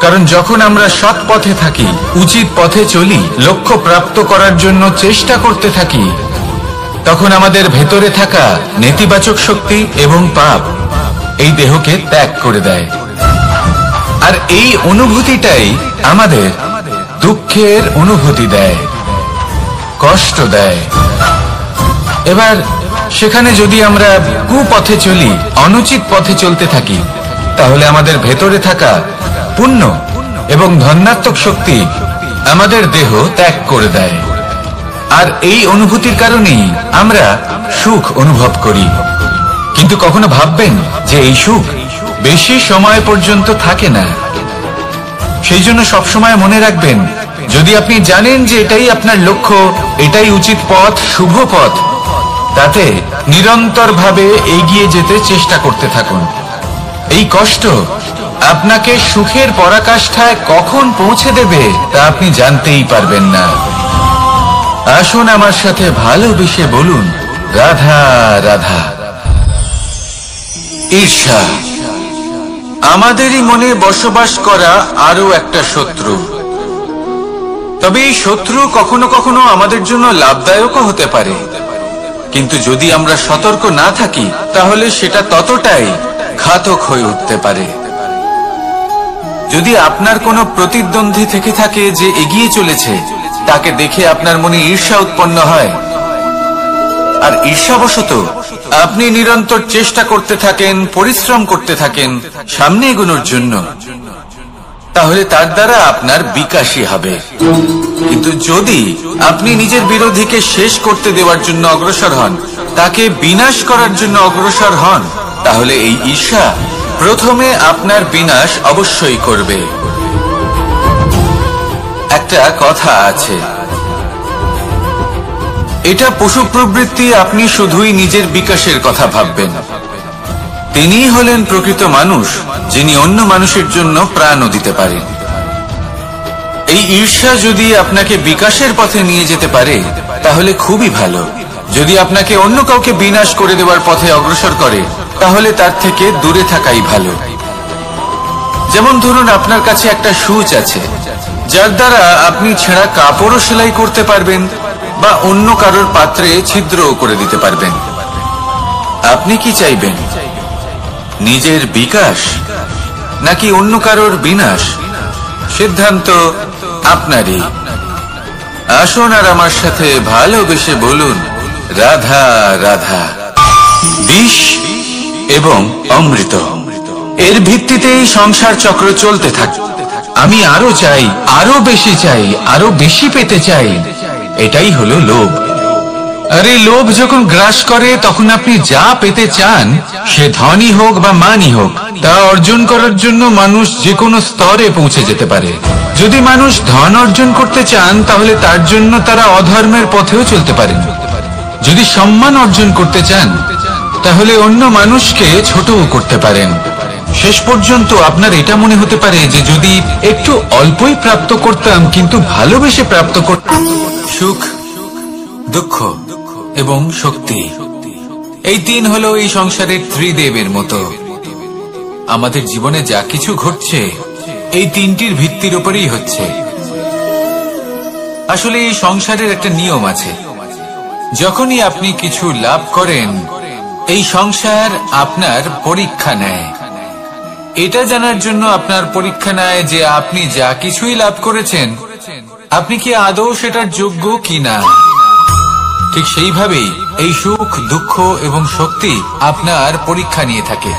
কারণ যখন আমরা সৎ পথে থাকি, উচিত পথে চলি, লক্ষ্য প্রাপ্ত করার জন্য চেষ্টা করতে থাকি, তখন আমাদের ভেতরে থাকা নেতিবাচক শক্তি এবং পাপ এই দেহকে ত্যাগ করে দেয়। আর এই অনুভূতিটাই আমাদের দুঃখের অনুভূতি দেয়, কষ্ট দেয়। এবার সেখানে যদি আমরা কুপথে চলি, অনুচিত পথে চলতে থাকি, তাহলে আমাদের ভেতরে থাকা পুণ্য এবং ধনাত্মক শক্তি আমাদের দেহ ত্যাগ করে দেয়। আর এই অনুভূতির কারণেই আমরা সুখ অনুভব করি। কিন্তু কখনো ভাববেন যে এই সুখ বেশি সময় পর্যন্ত থাকে না। সেই জন্য সবসময় মনে রাখবেন, যদি আপনি জানেন যে এটাই আপনার লক্ষ্য, এটাই উচিত পথ, শুভ পথ, তাতে নিরন্তরভাবে এগিয়ে যেতে চেষ্টা করতে থাকুন। এই কষ্ট আপনাকে সুখের পরাকাষ্ঠায় কখন পৌঁছে দেবে তা আপনি জানতেই পারবেন না। আসুন আমার সাথে ভালোবেসে বলুন রাধা রাধা। ঈর্ষা আমাদেরই মনে বসবাস করা আরো একটা শত্রু। তবে এই শত্রু কখনো কখনো আমাদের জন্য লাভদায়কও হতে পারে, কিন্তু যদি আমরা সতর্ক না থাকি তাহলে সেটা ততটাই ঘাতক হয়ে উঠতে পারে। যদি আপনার কোনো প্রতিদ্বন্দ্বী থেকে থাকে যে এগিয়ে চলেছে, তাকে দেখে আপনার মনে ঈর্ষা উৎপন্ন হয়, আর ঈর্ষাবশত আপনি নিরন্তর চেষ্টা করতে থাকেন, পরিশ্রম করতে থাকেন সামনে এগোনোর জন্য, তাহলে তার দ্বারা আপনার বিকাশই হবে। কিন্তু যদি আপনি নিজের বিরোধীকে শেষ করতে দেওয়ার জন্য অগ্রসর হন, তাকে বিনাশ করার জন্য অগ্রসর হন, তাহলে এই ঈর্ষা প্রথমে আপনার বিনাশ অবশ্যই করবে। একটা কথা আছে, এটা পশু প্রবৃত্তি, আপনি শুধুই নিজের বিকাশের কথা ভাববেন। তিনি হলেন প্রকৃত মানুষ, যিনি অন্য মানুষের জন্য প্রাণও দিতে পারেন। এই ঈর্ষা যদি আপনাকে বিকাশের পথে নিয়ে যেতে পারে তাহলে খুবই ভালো। যদি আপনাকে অন্য কাউকে বিনাশ করে দেওয়ার পথে অগ্রসর করে, তাহলে তার থেকে দূরে থাকাই ভালো। যেমন ধরুন, আপনার কাছে একটা সূচ আছে, যার দ্বারা আপনি ছেঁড়া কাপড়ও সেলাই করতে পারবেন বা অন্য কারোর পাত্রে ছিদ্রও করে দিতে পারবেন। আপনি কি চাইবেন, নিজের বিকাশ নাকি অন্য কারোর বিনাশ? সিদ্ধান্ত আপনারই। আসুন আর আমার সাথে ভালোবেসে বলুন রাধা রাধা। বিষ এবং অমৃত, এর ভিত্তিতেই সংসার চক্র চলতে থাকে। আমি আরো চাই, আরো বেশি চাই, আরো বেশি পেতে চাই, এটাই হলো লোভ। আর এই লোভ যখন গ্রাস করে, তখন আপনি যা পেতে চান, সে ধনই হোক বা মানই হোক, তা অর্জন করার জন্য মানুষ যে কোনো স্তরে পৌঁছে যেতে পারে। যদি মানুষ ধন অর্জন করতে চান, তাহলে তার জন্য তারা অধর্মের পথেও চলতে পারেন। যদি সম্মান অর্জন করতে চান তাহলে অন্য মানুষকে ছোটও করতে পারেন। শেষ পর্যন্ত আপনার এটা মনে হতে পারে যে যদি একটু অল্পই প্রাপ্ত করতাম কিন্তু ভালোবেসে প্রাপ্ত করতাম। সুখ, দুঃখ এবং শক্তি, এই তিন হলো এই সংসারের ত্রিদেবের মতো। আমাদের জীবনে যা কিছু ঘটছে এই তিনটির ভিত্তির উপরেই হচ্ছে। আসলে এই সংসারের একটা নিয়ম আছে, যখনই আপনি কিছু লাভ করেন এই সংসার আপনার পরীক্ষা নেয়। এটা জানার জন্য আপনার পরীক্ষা নেয় যে আপনি যা কিছুই লাভ করেছেন আপনি কি আদৌ সেটার যোগ্য কিনা। ঠিক সেইভাবেই এই সুখ, দুঃখ এবং শক্তি আপনার পরীক্ষা নিয়ে থাকে।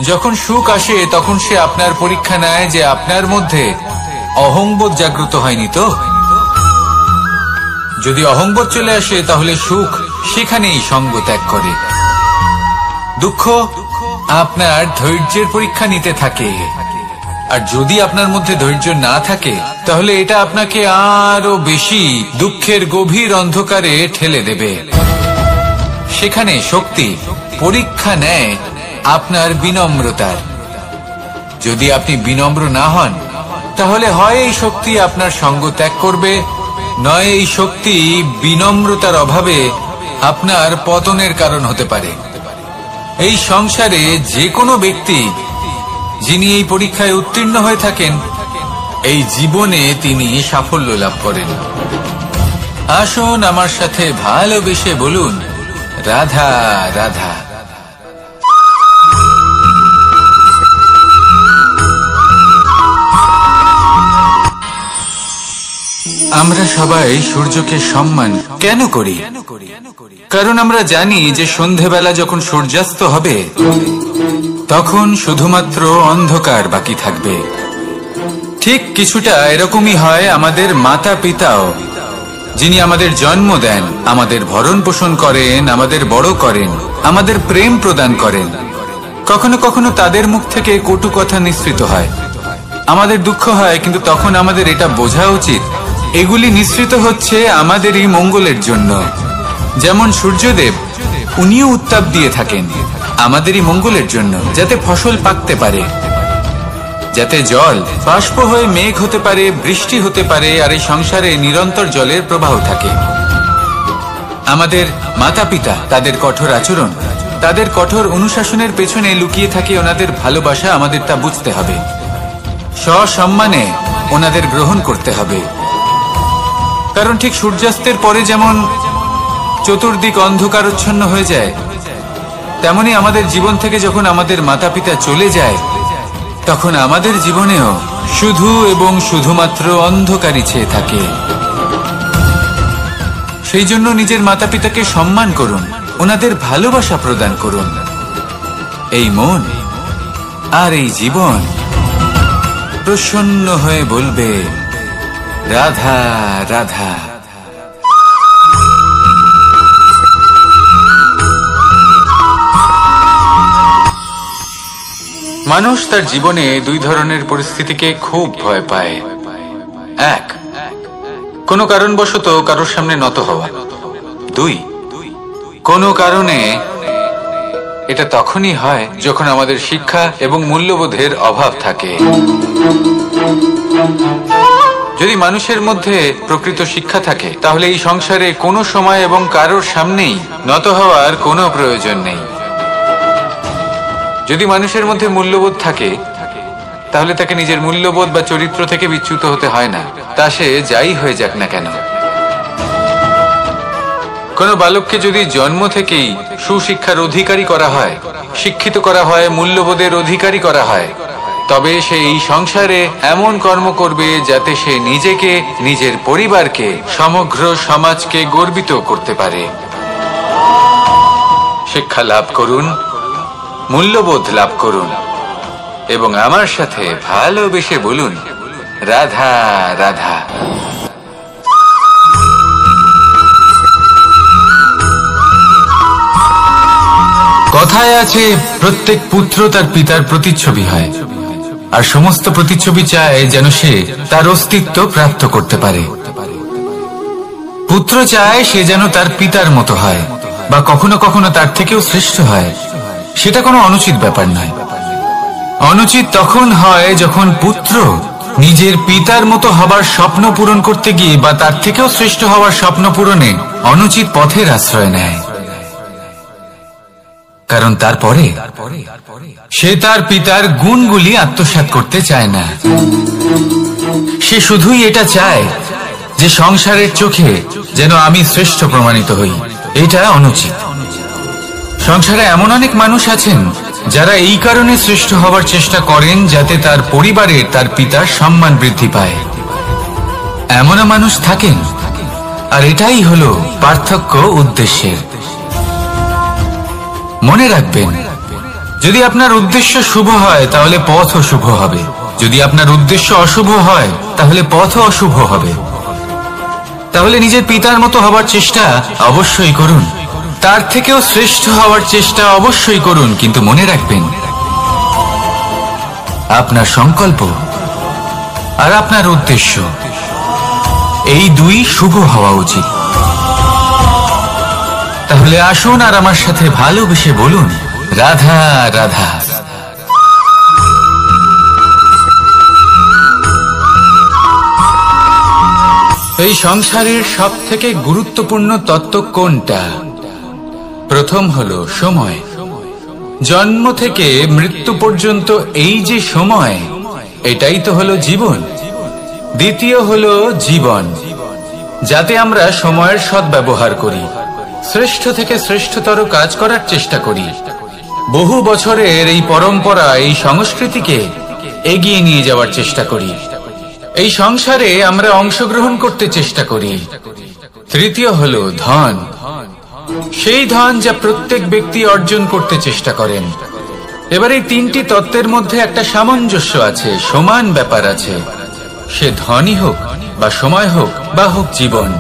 যখন সুখ আসে তখন সে আপনার পরীক্ষা নেয় যে আপনার মধ্যে অহংবোধ জাগ্রত হয়নি তো। যদি অহংবোধ চলে আসে তাহলে সুখ সেখানেই সঙ্গ ত্যাগ করে। দুঃখ আপনার ধৈর্যের পরীক্ষা নিতে থাকে, আর যদি আপনার মধ্যে ধৈর্য না থাকে তাহলে এটা আপনাকে আরো বেশি দুঃখের গভীর অন্ধকারে ঠেলে দেবে। সেখানে শক্তি পরীক্ষা নেয় আপনার বিনম্রতার। যদি আপনি বিনম্র না হন তাহলে হয় এই শক্তি আপনার সঙ্গ ত্যাগ করবে, নয় এই শক্তি বিনম্রতার অভাবে আপনার পতনের কারণ হতে পারে। এই সংসারে যে কোনো ব্যক্তি যিনি এই পরীক্ষায় উত্তীর্ণ হয়ে থাকেন এই জীবনে তিনি সাফল্য লাভ করেন। আসুন আমার সাথে ভালোবেসে বলুন, রাধা রাধা। আমরা সবাই সূর্যকে সম্মান কেন করি? কারণ আমরা জানি যে সন্ধেবেলা যখন সূর্যাস্ত হবে তখন শুধুমাত্র অন্ধকার বাকি থাকবে। ঠিক কিছুটা এরকমই হয় আমাদের মাতা পিতাও, যিনি আমাদের জন্ম দেন, আমাদের ভরণ পোষণ করেন, আমাদের বড় করেন, আমাদের প্রেম প্রদান করেন। কখনো কখনো তাদের মুখ থেকে কটু কথা নিঃসৃত হয়, আমাদের দুঃখ হয়, কিন্তু তখন আমাদের এটা বোঝা উচিত এগুলি নিঃসৃত হচ্ছে আমাদেরই মঙ্গলের জন্য। যেমন সূর্যদেব, উনিও উত্তাপ দিয়ে থাকেন আমাদেরই মঙ্গলের জন্য, যাতে ফসল পাকতে পারে, যাতে জল বাষ্প হয়ে মেঘ হতে পারে, বৃষ্টি হতে পারে, আর এই সংসারে নিরন্তর জলের প্রবাহ থাকে। আমাদের মাতা পিতা, তাদের কঠোর আচরণ, তাদের কঠোর অনুশাসনের পেছনে লুকিয়ে থাকে ওনাদের ভালোবাসা। আমাদের তা বুঝতে হবে, সসম্মানে ওনাদের গ্রহণ করতে হবে। কারণ ঠিক সূর্যাস্তের পরে যেমন চতুর্দিক অন্ধকারচ্ছন্ন হয়ে যায়, তেমনি আমাদের জীবন থেকে যখন আমাদের মাতা পিতা চলে যায় তখন আমাদের জীবনেও শুধু এবং শুধুমাত্র অন্ধকারই ছেয়ে থাকে। সেই জন্য নিজের মাতা পিতাকে সম্মান করুন, ওনাদের ভালোবাসা প্রদান করুন। এই মন আর এই জীবন প্রসন্ন হয়ে বলবে, রাধা রাধা। মানুষ তার জীবনে দুই ধরনের পরিস্থিতিকে খুব ভয় পায়। এক, কোনো কারণবশত কারোর সামনে নত হওয়া। দুই, কোনো কারণে এটা তখনই হয় যখন আমাদের শিক্ষা এবং মূল্যবোধের অভাব থাকে। যদি মানুষের মধ্যে প্রকৃত শিক্ষা থাকে তাহলে এই সংসারে কোনো সময় এবং কারোর সামনেই নত হওয়ার কোনো প্রয়োজন নেই। যদি মানুষের মধ্যে মূল্যবোধ থাকে তাহলে তাকে নিজের মূল্যবোধ বা চরিত্র থেকে বিচ্যুত হতে হয় না, তা সে যাই হয়ে যাক না কেন। কোন বালককে যদি জন্ম থেকেই সুশিক্ষার অধিকারী করা হয়, শিক্ষিত করা হয়, মূল্যবোধের অধিকারী করা হয়, তবে সে এই সংসারে এমন কর্ম করবে যাতে সে নিজেকে, নিজের পরিবারকে, সমগ্র সমাজকে গর্বিত করতে পারে। শিক্ষা লাভ করুন, মূল্যবোধ লাভ করুন এবং আমার সাথে ভালোবেসে বলুন, রাধা রাধা। কথায় আছে, প্রত্যেক পুত্র তার পিতার প্রতিচ্ছবি হয়, আর সমস্ত প্রতিচ্ছবি চায় যেন সে তার অস্তিত্ব প্রাপ্ত করতে পারে। পুত্র চায় সে যেন তার পিতার মতো হয় বা কখনো কখনো তার থেকেও শ্রেষ্ঠ হয়। সেটা কোনো অনুচিত ব্যাপার নয়। অনুচিত তখন হয় যখন পুত্র নিজের পিতার মতো হবার স্বপ্ন পূরণ করতে গিয়ে বা তার থেকেও শ্রেষ্ঠ হওয়ার স্বপ্ন পূরণে অনুচিত পথের আশ্রয় নেয়। কারণ তারপরে সে তার পিতার গুণগুলি আত্মসাৎ করতে চায় না। সে শুধুই এটা চায় যে সংসারের চোখে যেন আমি শ্রেষ্ঠ প্রমাণিত হই। এটা অনুচিত। সংসারে এমন অনেক মানুষ আছেন যারা এই কারণে শ্রেষ্ঠ হবার চেষ্টা করেন যাতে তার পরিবারের তার পিতার সম্মান বৃদ্ধি পায়। এমনও মানুষ থাকেন, আর এটাই হলো পার্থক্য উদ্দেশ্যের। মনে রাখবেন, যদি আপনার উদ্দেশ্য শুভ হয় তাহলে পথও শুভ হবে, যদি আপনার উদ্দেশ্য অশুভ হয় তাহলে পথও অশুভ হবে। তাহলে নিজের পিতার মতো হবার চেষ্টা অবশ্যই করুন, তার থেকেও শ্রেষ্ঠ হওয়ার চেষ্টা অবশ্যই করুন, কিন্তু মনে রাখবেন আপনার সংকল্প আর আপনার উদ্দেশ্য এই দুই শুভ হওয়া উচিত। তাহলে আসুন আর আমার সাথে ভালোবেসে বলুন, রাধা রাধা। এই সংসারের সব থেকে গুরুত্বপূর্ণ তত্ত্ব কোনটা? প্রথম হলো সময়। জন্ম থেকে মৃত্যু পর্যন্ত এই যে সময়, এটাই তো হলো জীবন। দ্বিতীয় হলো জীবন, যাতে আমরা সময়ের সদ্ব্যবহার করি, শ্রেষ্ঠ থেকে শ্রেষ্ঠতর কাজ করার চেষ্টা করি। বহু বছরের এই পরম্পরা, এই সংস্কৃতিকে এগিয়ে নিয়ে যাওয়ার চেষ্টা করি। এই সংসারে আমরা অংশগ্রহণ করতে চেষ্টা করি। তৃতীয় হলো ধন, সেই ধন যা প্রত্যেক ব্যক্তি অর্জন করতে চেষ্টা করেন। এবার এই তিনটি তত্ত্বের মধ্যে একটা সামঞ্জস্য আছে, সমান ব্যাপার আছে। সে ধনই হোক বা সময় হোক বা হোক জীবন।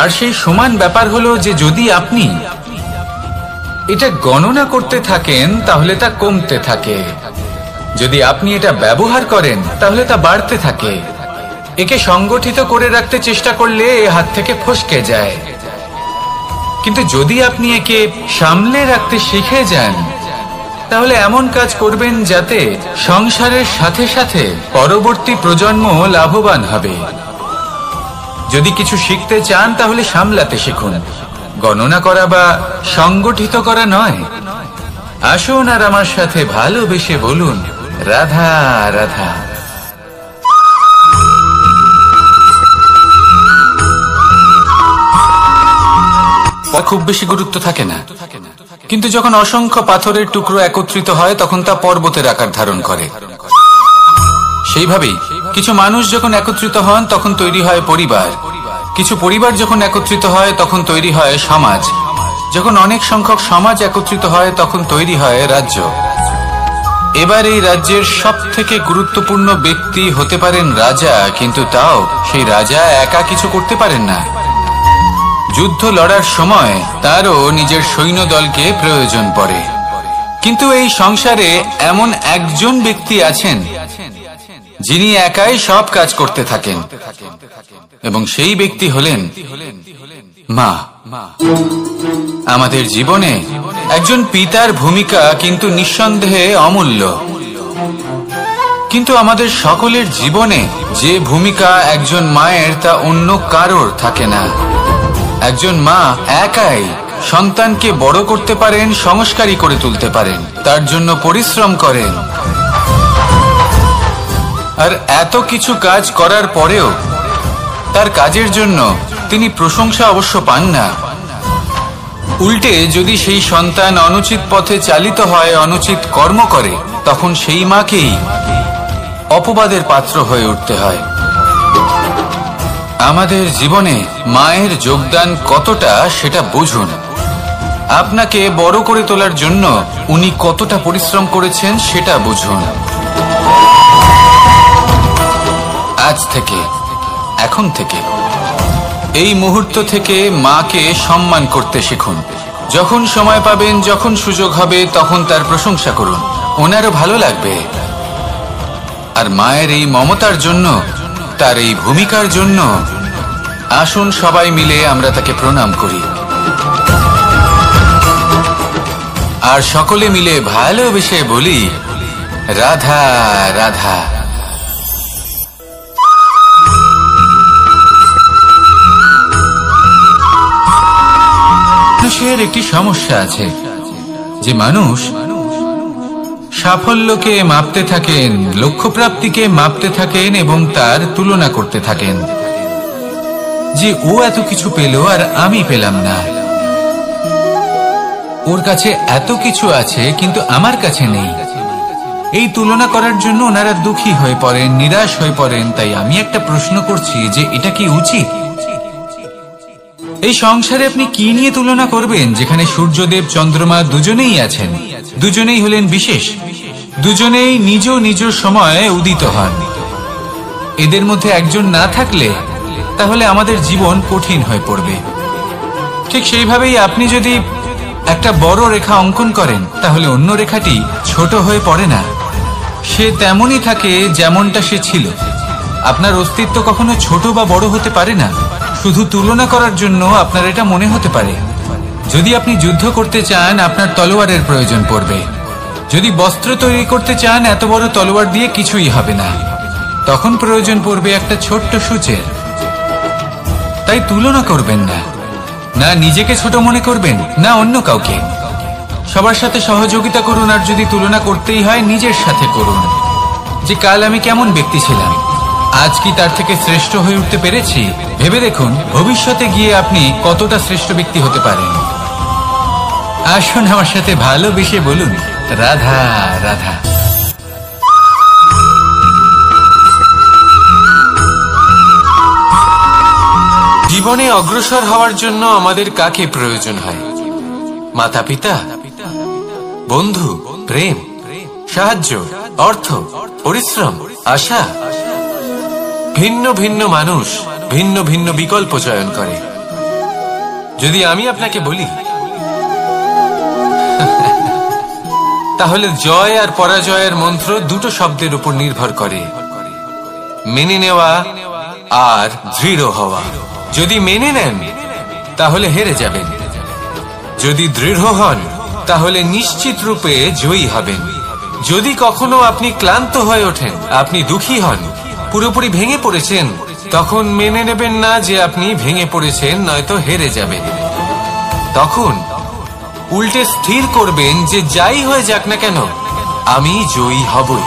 আর সেই সমান ব্যাপার হলো যে যদি আপনি এটা গণনা করতে থাকেন তাহলে তা কমতে থাকে, যদি আপনি এটা ব্যবহার করেন তাহলে তা বাড়তে থাকে। একে সংগঠিত করে রাখতে চেষ্টা করলে এ হাত থেকে ফসকে যায়, কিন্তু যদি আপনি একে সামলে রাখতে শিখে যান তাহলে এমন কাজ করবেন যাতে সংসারের সাথে সাথে পরবর্তী প্রজন্ম লাভবান হবে। যদি কিছু শিখতে চান তাহলে সামলাতে শিখুন, গণনা করা বা সংগঠিত করা নয়। আসুন আর আমার সাথে ভালোবেসে বলুন, রাধা রাধা। খুব বেশি গুরুত্ব থাকে না, কিন্তু যখন অসংখ্য পাথরের টুকরো একত্রিত হয় তখন তা পর্বতের আকার ধারণ করে। সেইভাবেই কিছু মানুষ যখন একত্রিত হন তখন তৈরি হয় পরিবার, কিছু পরিবার যখন একত্রিত হয় তখন তৈরি হয় সমাজ, যখন অনেক সংখ্যক সমাজ একত্রিত হয় তখন তৈরি হয় রাজ্য। এবার এই রাজ্যের সব থেকে গুরুত্বপূর্ণ ব্যক্তি হতে পারেন রাজা, কিন্তু তাও সেই রাজা একা কিছু করতে পারেন না। যুদ্ধ লড়ার সময় তারও নিজের সৈন্যদলকে প্রয়োজন পড়ে। কিন্তু এই সংসারে এমন একজন ব্যক্তি আছেন যিনি একাই সব কাজ করতে থাকেন, এবং সেই ব্যক্তি হলেন মা। আমাদের জীবনে একজন পিতার ভূমিকা কিন্তু নিঃসন্দেহে অমূল্য, কিন্তু আমাদের সকলের জীবনে যে ভূমিকা একজন মায়ের তা অন্য কারোর থাকে না। একজন মা একাই সন্তানকে বড় করতে পারেন, সংস্কারী করে তুলতে পারেন, তার জন্য পরিশ্রম করেন। আর এত কিছু কাজ করার পরেও তার কাজের জন্য তিনি প্রশংসা অবশ্য পান না। উল্টে যদি সেই সন্তান অনুচিত পথে চালিত হয়, অনুচিত কর্ম করে, তখন সেই মাকেই অপবাদের পাত্র হয়ে উঠতে হয়। আমাদের জীবনে মায়ের যোগদান কতটা সেটা বুঝুন। আপনাকে বড় করে তোলার জন্য উনি কতটা পরিশ্রম করেছেন সেটা বুঝুন। আজ থেকে, এখন থেকে, এই মুহূর্ত থেকে মাকে সম্মান করতে শিখুন। যখন সময় পাবেন, যখন সুযোগ হবে, তখন তার প্রশংসা করুন, ওনারও ভালো লাগবে। আর মায়ের এই মমতার জন্য, তার এই ভূমিকার জন্য আসুন সবাই মিলে আমরা তাকে প্রণাম করি আর সকলে মিলে ভালোবেসে বলি, রাধা রাধা। মানুষের একটি সমস্যা আছে যে মানুষ সাফল্যকে মাপতে থাকেন, লক্ষ্যপ্রাপ্তিকে মাপতে থাকেন এবং তার তুলনা করতে থাকেন যে ও এত কিছু পেল আর আমি পেলাম না, ওর কাছে এত কিছু আছে কিন্তু আমার কাছে নেই। এই তুলনা করার জন্য ওনারা দুঃখী হয়ে পড়েন, নিরাশ হয়ে পড়েন। তাই আমি একটা প্রশ্ন করছি যে এটা কি উচিত? এই সংসারে আপনি কি নিয়ে তুলনা করবেন যেখানে সূর্যদেব চন্দ্রমা দুজনেই আছেন, দুজনেই হলেন বিশেষ, দুজনেই নিজ নিজ সময়ে উদিত হন। এদের মধ্যে একজন না থাকলে তাহলে আমাদের জীবন কঠিন হয়ে পড়বে। ঠিক সেইভাবেই আপনি যদি একটা বড় রেখা অঙ্কন করেন তাহলে অন্য রেখাটি ছোট হয়ে পড়ে না, সে তেমনই থাকে যেমনটা সে ছিল। আপনার অস্তিত্ব কখনো ছোট বা বড় হতে পারে না, শুধু তুলনা করার জন্য আপনার এটা মনে হতে পারে। যদি আপনি যুদ্ধ করতে চান আপনার তলোয়ারের প্রয়োজন পড়বে, যদি বস্ত্র তৈরি করতে চান এত বড় তলোয়ার দিয়ে কিছুই হবে না, তখন প্রয়োজন পড়বে একটা ছোট্ট সূচের। তাই তুলনা করবেন না, না নিজেকে ছোট মনে করবেন না অন্য কাউকে। সবার সাথে সহযোগিতা করুন, আর যদি তুলনা করতেই হয় নিজের সাথে করুন যে কাল আমি কেমন ব্যক্তি ছিলাম, আজ কি তার থেকে শ্রেষ্ঠ হয়ে উঠতে পেরেছি। ভেবে দেখুন ভবিষ্যতে গিয়ে আপনি কতটা শ্রেষ্ঠ ব্যক্তি হতে পারেন। আসুন আমার সাথে ভালোবেসে বলুন, রাধা রাধা। জীবনে অগ্রসর হওয়ার জন্য আমাদের কাকে প্রয়োজন হয়? মাতা পিতা, বন্ধু, প্রেম, সাহায্য, অর্থ, পরিশ্রম, আশা। ভিন্ন ভিন্ন মানুষ ভিন্ন ভিন্ন বিকল্প চয়ন করে। যদি আমি আপনাকে বলি তাহলে জয় আর পরাজয়ের মন্ত্র দুটো শব্দের উপর নির্ভর করে, মেনে নেওয়া আর দৃঢ় হওয়া। যদি মেনে নেন তাহলে হেরে যাবেন, যদি দৃঢ় হন তাহলে নিশ্চিত রূপে জয়ী হবেন। যদি কখনো আপনি ক্লান্ত হয়ে ওঠেন, আপনি দুঃখী হন, পুরোপুরি ভেঙে পড়েছেন, তখন মেনে নেবেন না যে আপনি ভেঙে পড়েছেন, নয়তো হেরে যাবেন। তখন উল্টে স্থির করবেন যে যাই হয়ে যাক না কেন আমি জয়ী হবই।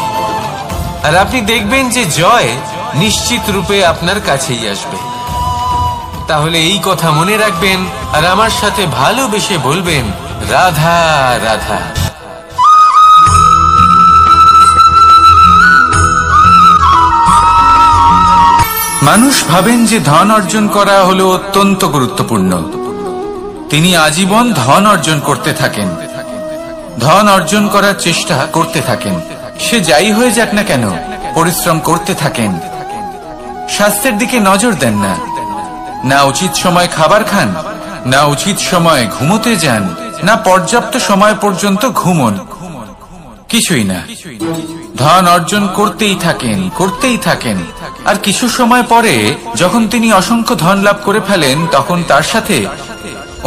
আর আপনি দেখবেন যে জয় নিশ্চিত রূপে আপনার কাছেই আসবে। তাহলে এই কথা মনে রাখবেন আর আমার সাথে ভালোবেসে বলবেন, রাধা রাধা। মানুষ ভাবেন যে ধন অর্জন করা হলো অত্যন্ত গুরুত্বপূর্ণ। তিনি আজীবন ধন অর্জন করতে থাকেন, ধন অর্জন করার চেষ্টা করতে থাকেন। সে যাই হয়ে যাক না কেন পরিশ্রম করতে থাকেন। স্বাস্থ্যের দিকে নজর দেন না, না উচিত সময় খাবার খান, না উচিত সময় ঘুমোতে যান, না পর্যাপ্ত সময় পর্যন্ত ঘুমন, কিছুই না। ধন অর্জন করতেই থাকেন, করতেই থাকেন। আর কিছু সময় পরে যখন তিনি অসংখ্য ধন লাভ করে ফেলেন তখন তার সাথে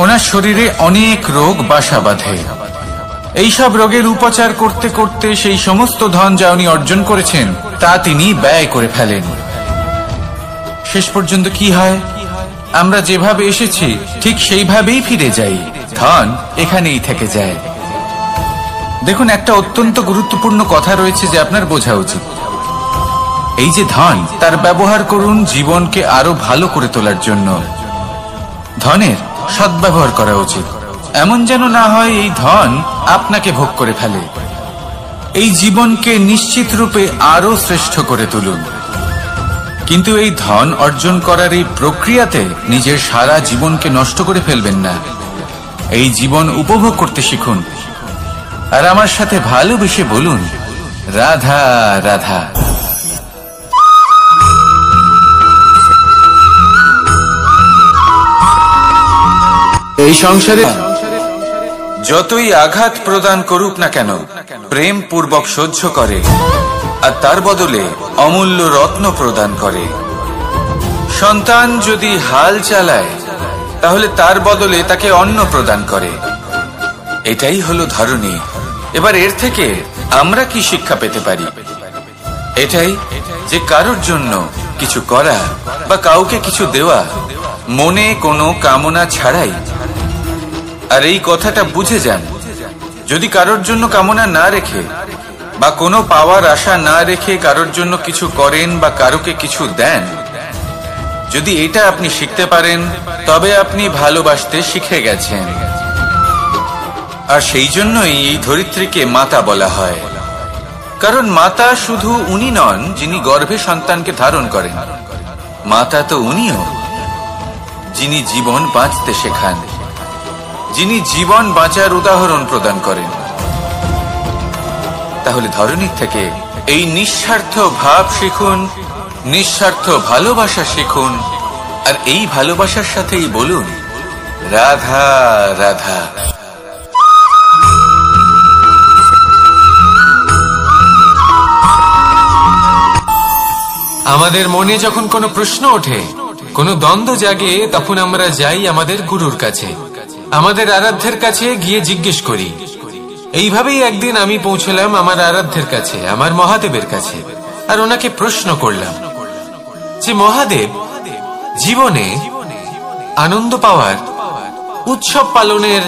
ওনার শরীরে অনেক রোগ বাসা বাঁধে। এইসব রোগের উপচার করতে করতে সেই সমস্ত ধন যা উনি অর্জন করেছেন তা তিনি ব্যয় করে ফেলেন। শেষ পর্যন্ত কি হয়? আমরা যেভাবে এসেছি ঠিক সেইভাবেই ফিরে যাই, ধন এখানেই থেকে যায়। দেখুন, একটা অত্যন্ত গুরুত্বপূর্ণ কথা রয়েছে যে আপনার বোঝা উচিত। এই যে ধন, তার ব্যবহার করুন জীবনকে আরো ভালো করে তোলার জন্য। ধনের সদ্ব্যবহার করা উচিত, এমন যেন না হয় এই ধন আপনাকে ভোগ করে ফেলে। এই জীবনকে নিশ্চিত রূপে আরো শ্রেষ্ঠ করে তুলুন। কিন্তু এই ধন অর্জন করার এই প্রক্রিয়াতে নিজের সারা জীবনকে নষ্ট করে ফেলবেন না। এই জীবন উপভোগ করতে শিখুন আর আমার সাথে ভালোবেসে বলুন, রাধা রাধা। এই সংসারে যতই আঘাত প্রদান করুক না কেন প্রেম পূর্বক সহ্য করে আর তার বদলে অমূল্য রত্ন প্রদান করে। সন্তান যদি হাল চালায় তাহলে তার বদলে তাকে অন্ন প্রদান করে। এটাই হলো ধরনী। এবার এর থেকে আমরা কি শিক্ষা পেতে পারি? এটাই যে কারোর জন্য কিছু করা বা কাউকে কিছু দেওয়া মনে কোনো কামনা ছাড়াই। আর এই কথাটা বুঝে যান, যদি কারোর জন্য কামনা না রেখে বা কোনো পাওয়ার আশা না রেখে কারোর জন্য কিছু করেন বা কারোকে কিছু দেন, যদি এটা আপনি শিখতে পারেন তবে আপনি ভালোবাসতে শিখে গেছেন। আর সেই জন্যই এই ধরিত্রীকে মাতা বলা হয়, কারণ মাতা শুধু উনি নন যিনি গর্ভে সন্তানকে ধারণ করেন, মাতা তো উনিও যিনি জীবন বাঁচতে শেখান, যিনি জীবন বাঁচার উদাহরণ প্রদান করেন। তাহলে ধরনীর থেকে এই নিঃস্বার্থ ভাব শিখুন, নিঃস্বার্থ ভালোবাসা শিখুন, আর এই ভালোবাসার সাথেই বলুন রাধা রাধা। আমাদের মনে যখন কোনো প্রশ্ন ওঠে, কোনো দ্বন্দ্ব জাগে, তখন আমরা যাই আমাদের গুরুর কাছে, আমাদের আরাধ্যের কাছে গিয়ে জিজ্ঞেস করি। এইভাবেই একদিন আমি পৌঁছলাম আমার আরাধ্যের কাছে, আমার মহাদেবের কাছে, আর ওনাকে প্রশ্ন করলাম যে মহাদেব, জীবনে আনন্দ পাওয়ার, উৎসব পালনের,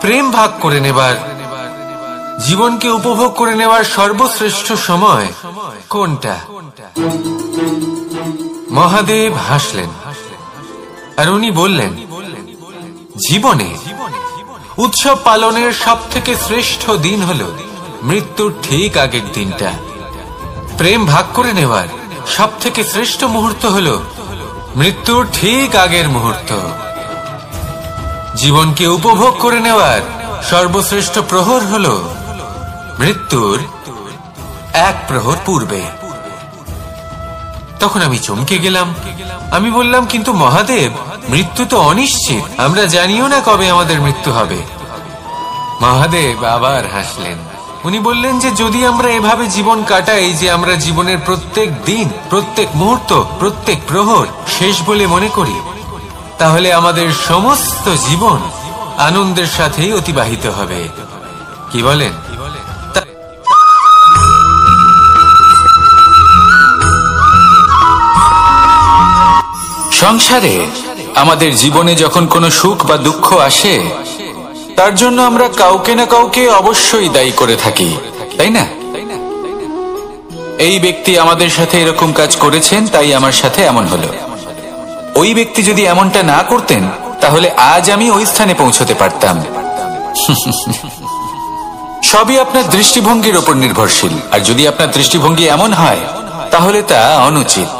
প্রেম ভাগ করে নেবার, জীবনকে উপভোগ করে নেওয়ার সর্বশ্রেষ্ঠ সময় কোনটা? মহাদেব হাসলেন আর উনি বললেন, জীবনে উৎসব পালনের সব থেকে শ্রেষ্ঠ দিন হলো মৃত্যুর ঠিক আগের দিনটা। প্রেম ভাগ করে নেওয়ার সব থেকে শ্রেষ্ঠ মুহূর্ত হলো মৃত্যুর ঠিক আগের মুহূর্ত। জীবনকে উপভোগ করে নেওয়ার সর্বশ্রেষ্ঠ প্রহর হলো মৃত্যুর এক প্রহর পূর্বে। তখন আমি চমকে গেলাম। আমি বললাম, কিন্তু মহাদেব, মৃত্যু তো অনিশ্চিত, আমরা জানিও না কবে আমাদের মৃত্যু হবে। মহাদেব আবার হাসলেন। উনি বললেন যে যদি আমরা এভাবে জীবন কাটাই যে আমরা জীবনের প্রত্যেক দিন, প্রত্যেক মুহূর্ত, প্রত্যেক প্রহর শেষ বলে মনে করি, তাহলে আমাদের সমস্ত জীবন আনন্দের সাথেই অতিবাহিত হবে। কি বলেন? সংসারে আমাদের জীবনে যখন কোনো সুখ বা দুঃখ আসে, তার জন্য আমরা কাউকে না কাউকে অবশ্যই দায়ী করে থাকি, তাই না? এই ব্যক্তি আমাদের সাথে এরকম কাজ করেছেন, তাই আমার সাথে এমন হলো। ওই ব্যক্তি যদি এমনটা না করতেন তাহলে আজ আমি ওই স্থানে পৌঁছতে পারতাম। সবই আপনার দৃষ্টিভঙ্গির উপর নির্ভরশীল, আর যদি আপনার দৃষ্টিভঙ্গি এমন হয় তাহলে তা অনুচিত।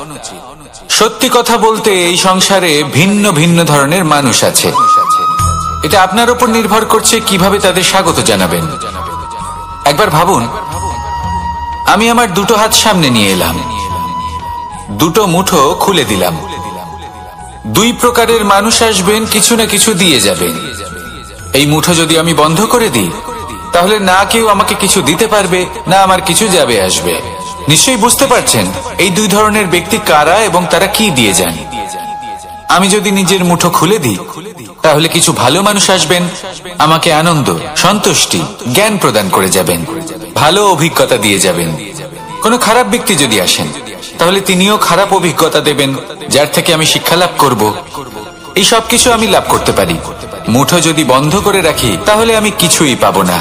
সত্যি কথা বলতে এই সংসারে ভিন্ন ভিন্ন ধরনের মানুষ আছে। এটা আপনার উপর নির্ভর করছে কিভাবে তাদের স্বাগত জানাবেন। একবার ভাবুন, আমি আমার দুটো হাত সামনে নিয়ে এলাম, দুটো মুঠো খুলে দিলাম। দুই প্রকারের মানুষ আসবেন, কিছু না কিছু দিয়ে যাবেন। এই মুঠো যদি আমি বন্ধ করে দিই তাহলে না কেউ আমাকে কিছু দিতে পারবে, না আমার কিছু যাবে আসবে। নিশ্চয়ই বুঝতে পারছেন এই দুই ধরনের ব্যক্তি কারা এবং তারা কি দিয়ে যান। আমি যদি নিজের মুঠো খুলে দিই তাহলে কিছু ভালো মানুষ আসবেন, আমাকে আনন্দ, সন্তুষ্টি, জ্ঞান প্রদান করে যাবেন, ভালো অভিজ্ঞতা দিয়ে যাবেন। কোনো খারাপ ব্যক্তি যদি আসেন তাহলে তিনিও খারাপ অভিজ্ঞতা দেবেন, যার থেকে আমি শিক্ষা লাভ করব। এই সব কিছু আমি লাভ করতে পারি। মুঠো যদি বন্ধ করে রাখি তাহলে আমি কিছুই পাবো না।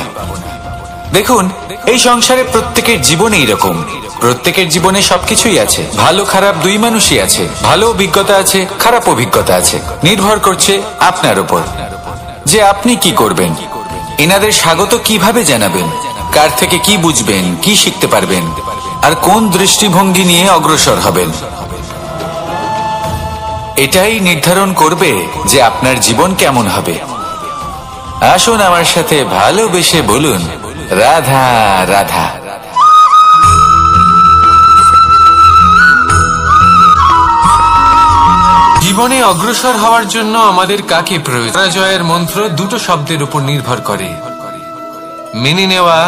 দেখুন, এই সংসারে প্রত্যেকের জীবনে এইরকম, প্রত্যেকের জীবনে সবকিছুই আছে, ভালো খারাপ দুই মানুষই আছে, ভালো অভিজ্ঞতা আছে, খারাপ অভিজ্ঞতা আছে। নির্ভর করছে আপনার উপর যে আপনি কি করবেন, এনাদের স্বাগত কিভাবে জানাবেন, কার থেকে কি বুঝবেন, কি শিখতে পারবেন, আর কোন দৃষ্টিভঙ্গি নিয়ে অগ্রসর হবেন। এটাই নির্ধারণ করবে যে আপনার জীবন কেমন হবে। আসুন আমার সাথে ভালোবেসে বলুন রাধা রাধা। জীবনে অগ্রসর হওয়ার জন্য আমাদের কাকে প্রয়োজন? পরাজয়ের মন্ত্র দুটো শব্দের উপর নির্ভর করে, মেনে নেওয়া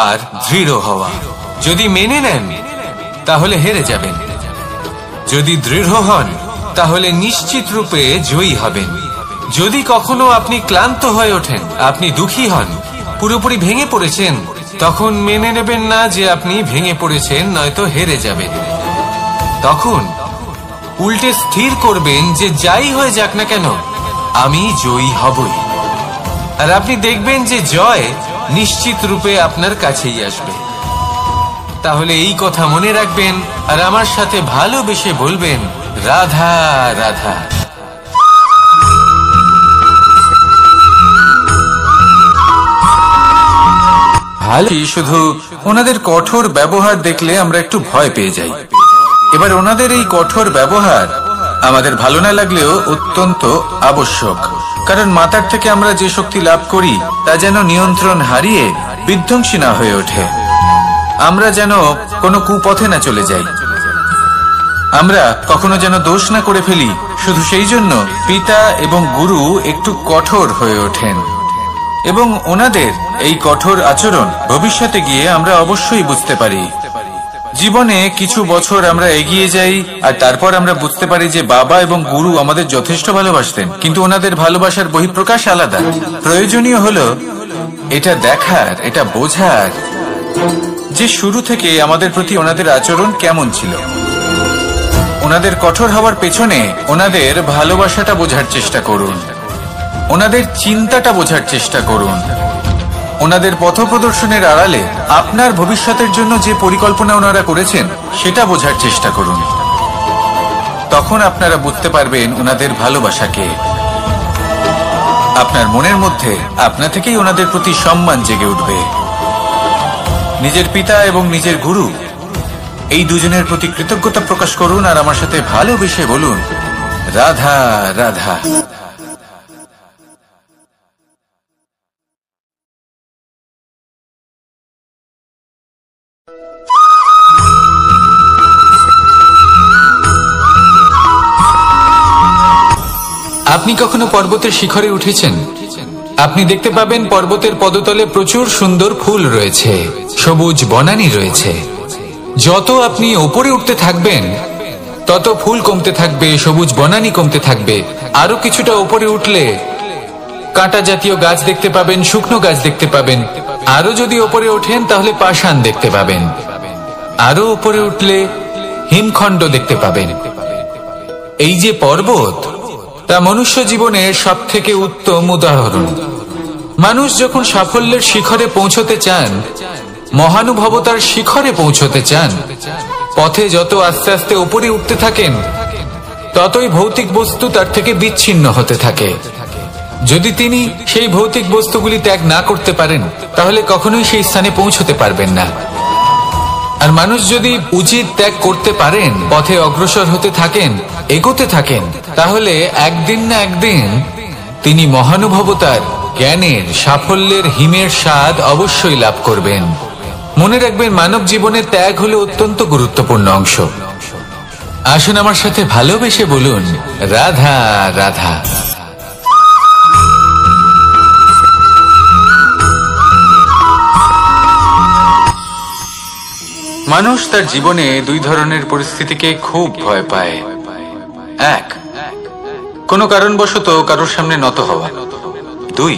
আর দৃঢ় হওয়া। যদি মেনে নেন তাহলে হেরে যাবেন, যদি দৃঢ় হন তাহলে নিশ্চিত রূপে জয়ী হবেন। যদি কখনো আপনি ক্লান্ত হয়ে ওঠেন, আপনি দুঃখী হন, পুরোপুরি ভেঙে পড়েছেন, তখন মেনে নেবেন না যে আপনি ভেঙে পড়েছেন, নয়তো হেরে যাবেন। তখন উল্টে স্থির করবেন যে যাই হয়ে যাক না কেন আমি জয়ী হবই। আর আপনি দেখবেন যে জয় নিশ্চিত রূপে আপনার কাছেই আসবে। তাহলে এই কথা মনে রাখবেন আর আমার সাথে ভালোবেসে বলবেন, রাধা রাধা। শুধু ওনাদের কঠোর ব্যবহার দেখলে আমরা একটু ভয় পেয়ে যাই। এবার ওনাদের এই কঠোর ব্যবহার আমাদের ভালো না লাগলেও অত্যন্ত আবশ্যক, কারণ মাতার থেকে আমরা যে শক্তি লাভ করি তা যেন নিয়ন্ত্রণ হারিয়ে বিধ্বংসী না হয়ে ওঠে, আমরা যেন কোনো কুপথে না চলে যাই, আমরা কখনো যেন দোষ না করে ফেলি। শুধু সেই জন্য পিতা এবং গুরু একটু কঠোর হয়ে ওঠেন এবং ওনাদের এই কঠোর আচরণ ভবিষ্যতে গিয়ে আমরা অবশ্যই বুঝতে পারি। জীবনে কিছু বছর আমরা এগিয়ে যাই আর তারপর আমরা বুঝতে পারি যে বাবা এবং গুরু আমাদের যথেষ্ট ভালোবাসতেন, কিন্তু ওনাদের ভালোবাসার বহিঃপ্রকাশ আলাদা। প্রয়োজনীয় হলো এটা দেখার, এটা বোঝার যে শুরু থেকে আমাদের প্রতি ওনাদের আচরণ কেমন ছিল। ওনাদের কঠোর হওয়ার পেছনে ওনাদের ভালোবাসাটা বোঝার চেষ্টা করুন, ওনাদের চিন্তাটা বোঝার চেষ্টা করুন, ওনাদের পথপ্রদর্শনের আড়ালে আপনার ভবিষ্যতের জন্য যে পরিকল্পনা ওনারা করেছেন সেটা বোঝার চেষ্টা করুন। তখন আপনারা বুঝতে পারবেন ওনাদের ভালোবাসাকে। আপনার মনের মধ্যে আপনা থেকেই ওনাদের প্রতি সম্মান জেগে উঠবে। নিজের পিতা এবং নিজের গুরু এই দুজনের প্রতি কৃতজ্ঞতা প্রকাশ করুন আর আমার সাথে ভালোবেসে বলুন, রাধা রাধা। আপনি কখনো পর্বতের শিখরে উঠেছেন? আপনি দেখতে পাবেন পর্বতের পদতলে প্রচুর সুন্দর ফুল রয়েছে, সবুজ বনানী রয়েছে। যত আপনি ওপরে উঠতে থাকবেন তত ফুল কমতে থাকবে, সবুজ বনানী কমতে থাকবে। আরো কিছুটা ওপরে উঠলে কাঁটা জাতীয় গাছ দেখতে পাবেন, শুকনো গাছ দেখতে পাবেন। আরো যদি ওপরে ওঠেন তাহলে পাষাণ দেখতে পাবেন। আরো ওপরে উঠলে হিমখণ্ড দেখতে পাবেন। এই যে পর্বত, তা মনুষ্য জীবনের সব থেকে উত্তম উদাহরণ। মানুষ যখন সাফল্যের শিখরে পৌঁছতে চান, মহানুভবতার শিখরে পৌঁছতে চান, পথে যত আস্তে আস্তে উপরে উঠতে থাকেন ততই ভৌতিক বস্তু তার থেকে বিচ্ছিন্ন হতে থাকে। যদি তিনি সেই ভৌতিক বস্তুগুলি ত্যাগ না করতে পারেন তাহলে কখনোই সেই স্থানে পৌঁছতে পারবেন না। আর মানুষ যদি উচিত ত্যাগ করতে পারেন, পথে অগ্রসর হতে থাকেন, এগোতে থাকেন, তাহলে একদিন না একদিন তিনি মহানুভবতার, জ্ঞানের, সাফল্যের হিমের স্বাদ অবশ্যই লাভ করবেন। মনে রাখবেন, মানব জীবনে ত্যাগ হলো অত্যন্ত গুরুত্বপূর্ণ অংশ। আসুন আমার সাথে ভালোবেসে বলুন, রাধা রাধা। মানুষ তার জীবনে দুই ধরনের পরিস্থিতিকে খুব ভয় পায়। এক, কোনো কারণবশত কারোর সামনে নত হওয়া। দুই,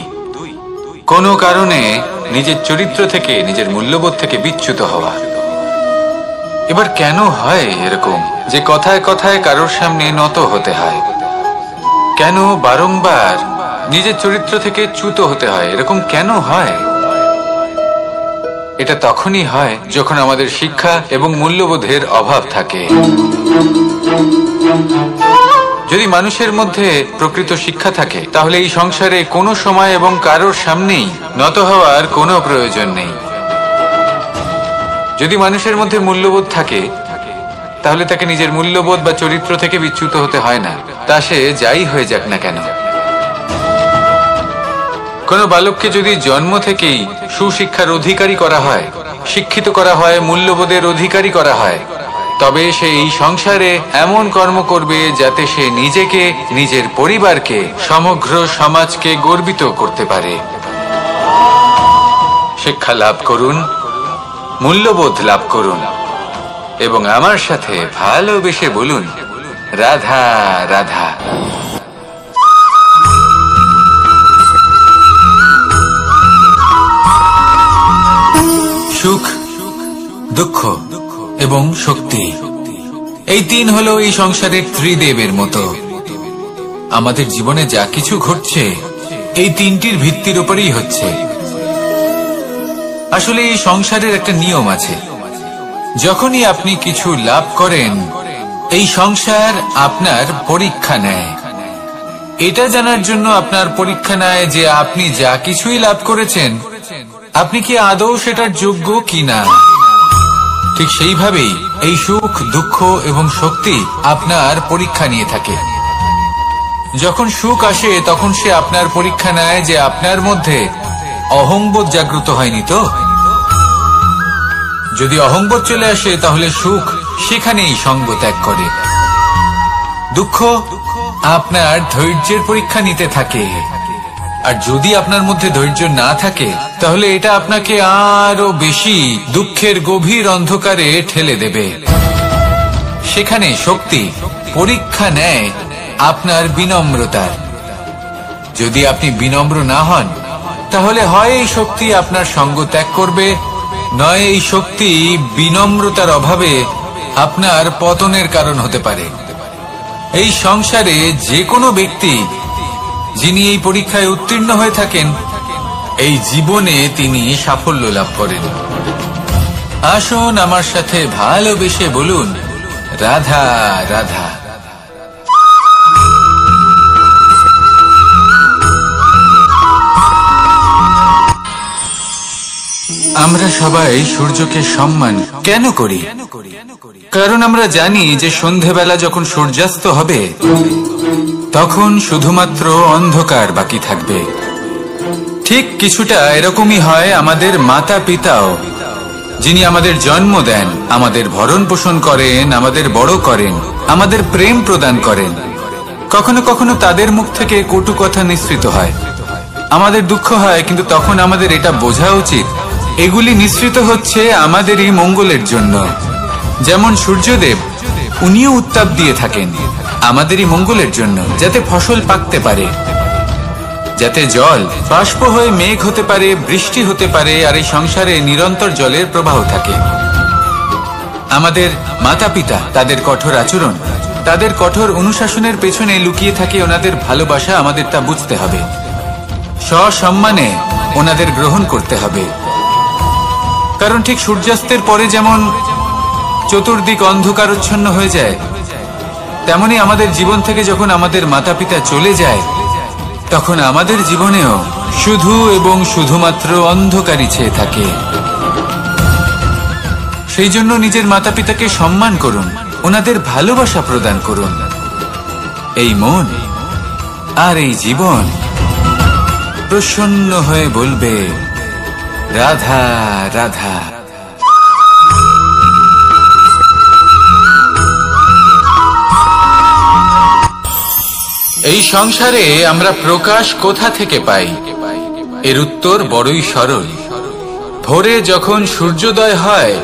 কোনো কারণে নিজের চরিত্র থেকে, নিজের মূল্যবোধ থেকে বিচ্যুত হওয়া। এবার কেন হয় এরকম যে কথায় কথায় কারোর সামনে নত হতে হয়? কেন বারংবার নিজের চরিত্র থেকে চ্যুত হতে হয়? এরকম কেন হয়? এটা তখনই হয় যখন আমাদের শিক্ষা এবং মূল্যবোধের অভাব থাকে। যদি মানুষের মধ্যে প্রকৃত শিক্ষা থাকে তাহলে এই সংসারে কোনো সময় এবং কারোর সামনেই নত হওয়ার কোনো প্রয়োজন নেই। যদি মানুষের মধ্যে মূল্যবোধ থাকে তাহলে তাকে নিজের মূল্যবোধ বা চরিত্র থেকে বিচ্যুত হতে হয় না, তা সে যাই হয়ে যাক না কেন। কোনো বালককে যদি জন্ম থেকেই সুশিক্ষার অধিকারী করা হয়, শিক্ষিত করা হয়, মূল্যবোধের অধিকারী করা হয়, তবে সে এই সংসারে এমন কর্ম করবে যাতে সে নিজেকে, নিজের পরিবারকে, সমগ্র সমাজকে গর্বিত করতে পারে। শিক্ষা লাভ করুন, মূল্যবোধ লাভ করুন, এবং আমার সাথে ভালোবেসে বলুন, রাধা রাধা। সুখ, দুঃখ এবং শক্তি, এই তিন হলো এই সংসারের ত্রিদেবের মতো। আমাদের জীবনে যা কিছু ঘটছে এই তিনটির ভিত্তির উপরেই হচ্ছে। আসলে এই সংসারের একটা নিয়ম আছে, যখনই আপনি কিছু লাভ করেন এই সংসার আপনার পরীক্ষা নেয়। এটা জানার জন্য আপনার পরীক্ষা নেয় যে আপনি যা কিছুই লাভ করেছেন আপনি কি আদৌ সেটার যোগ্য কিনা। ঠিক সেইভাবেই এই সুখ, দুঃখ এবং শক্তি আপনার পরীক্ষা নিয়ে থাকে। যখন সুখ আসে তখন সে আপনার পরীক্ষা নেয় যে আপনার মধ্যে অহংবোধ জাগ্রত হয়নি তো। যদি অহংবোধ চলে আসে তাহলে সুখ সেখানেই সঙ্গ ত্যাগ করে। দুঃখ আপনার ধৈর্যের পরীক্ষা নিতে থাকে, আর যদি আপনার মধ্যে ধৈর্য না থাকে তাহলে এটা আপনাকে আরো বেশি দুঃখের গভীর অন্ধকারে ঠেলে দেবে। সেখানে শক্তি পরীক্ষা নেয় আপনার বিনম্রতার। যদি আপনি বিনম্র না হন তাহলে হয় এই শক্তি আপনার সঙ্গ ত্যাগ করবে, নয় এই শক্তি বিনম্রতার অভাবে আপনার পতনের কারণ হতে পারে। এই সংসারে যে কোনো ব্যক্তি যিনি এই পরীক্ষায় উত্তীর্ণ হয়ে থাকেন এই জীবনে তিনি সাফল্য লাভ করেন। আসুন আমার সাথে ভালোবেসে বলুন, রাধা রাধা। আমরা সবাই সূর্যকে সম্মান কেন করি? কারণ আমরা জানি যে সন্ধেবেলা যখন সূর্যাস্ত হবে তখন শুধুমাত্র অন্ধকার বাকি থাকবে। ঠিক কিছুটা এরকমই হয় আমাদের মাতা পিতাও, যিনি আমাদের জন্ম দেন, আমাদের ভরণ পোষণ করেন, আমাদের বড় করেন, আমাদের প্রেম প্রদান করেন। কখনো কখনো তাদের মুখ থেকে কটু কথা নিঃসৃত হয়, আমাদের দুঃখ হয়, কিন্তু তখন আমাদের এটা বোঝা উচিত এগুলি নিঃসৃত হচ্ছে আমাদেরই মঙ্গলের জন্য। যেমন সূর্যদেব, উনিও উত্তাপ দিয়ে থাকেন আমাদেরই মঙ্গলের জন্য, যাতে ফসল পাকতে পারে, যাতে জল বাষ্প হয়ে মেঘ হতে পারে, বৃষ্টি হতে পারে, আর এই সংসারে নিরন্তর জলের প্রবাহ থাকে। আমাদের মাতা পিতা, তাদের কঠোর আচরণ, তাদের কঠোর অনুশাসনের পেছনে লুকিয়ে থাকে ওনাদের ভালোবাসা। আমাদের তা বুঝতে হবে, সসম্মানে ওনাদের গ্রহণ করতে হবে। কারণ ঠিক সূর্যাস্তের পরে যেমন চতুর্দিক অন্ধকারচ্ছন্ন হয়ে যায়, তেমনি আমাদের জীবন থেকে যখন আমাদের মাতা পিতা চলে যায় তখন আমাদের জীবনেও শুধু এবং শুধুমাত্র অন্ধকারই ছেয়ে থাকে। সেই জন্য নিজের মাতা পিতাকে সম্মান করুন, ওনাদের ভালোবাসা প্রদান করুন। এই মন আর এই জীবন প্রসন্ন হয়ে বলবে, রাধা রাধা। এই সংসারে আমরা প্রকাশ কোথা থেকে পাই? এর উত্তর বড়ই সরল। ভোরে যখন সূর্যোদয় হয়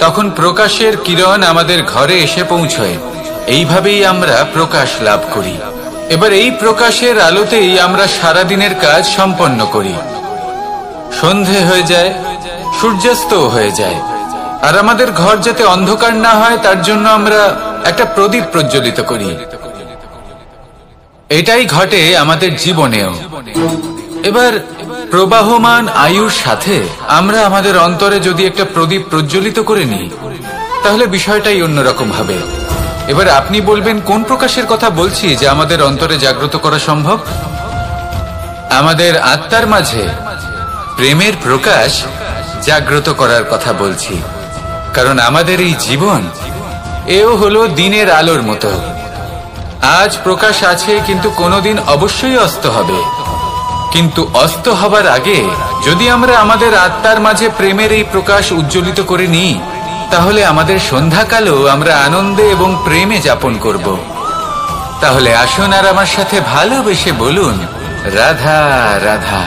তখন প্রকাশের কিরণ আমাদের ঘরে এসে পৌঁছয়। এইভাবেই আমরা প্রকাশ লাভ করি। এবার এই প্রকাশের আলোতেই আমরা সারাদিনের কাজ সম্পন্ন করি। সন্ধে হয়ে যায়, সূর্যাস্ত হয়ে যায়, আর আমাদের ঘর যাতে অন্ধকার না হয় তার জন্য আমরা একটা প্রদীপ প্রজ্বলিত করি। এটাই ঘটে আমাদের জীবনেও। এবার প্রবাহমান আয়ুর সাথে আমরা আমাদের অন্তরে যদি একটা প্রদীপ প্রজ্বলিত করে নিই তাহলে বিষয়টাই অন্যরকম হবে। এবার আপনি বলবেন কোন প্রকাশের কথা বলছি যা আমাদের অন্তরে জাগ্রত করা সম্ভব? আমাদের আত্মার মাঝে প্রেমের প্রকাশ জাগ্রত করার কথা বলছি। কারণ আমাদের এই জীবন এও হলো দিনের আলোর মতো। আজ প্রকাশ আছে, কিন্তু কোনোদিন অবশ্যই অস্ত হবে। কিন্তু অস্ত হবার আগে যদি আমরা আমাদের আত্মার মাঝে প্রেমের এই প্রকাশ উজ্জ্বলিত করে নিই তাহলে আমাদের সন্ধ্যাকালও আমরা আনন্দে এবং প্রেমে যাপন করব। তাহলে আসুন আর আমার সাথে ভালোবেসে বলুন, রাধা রাধা।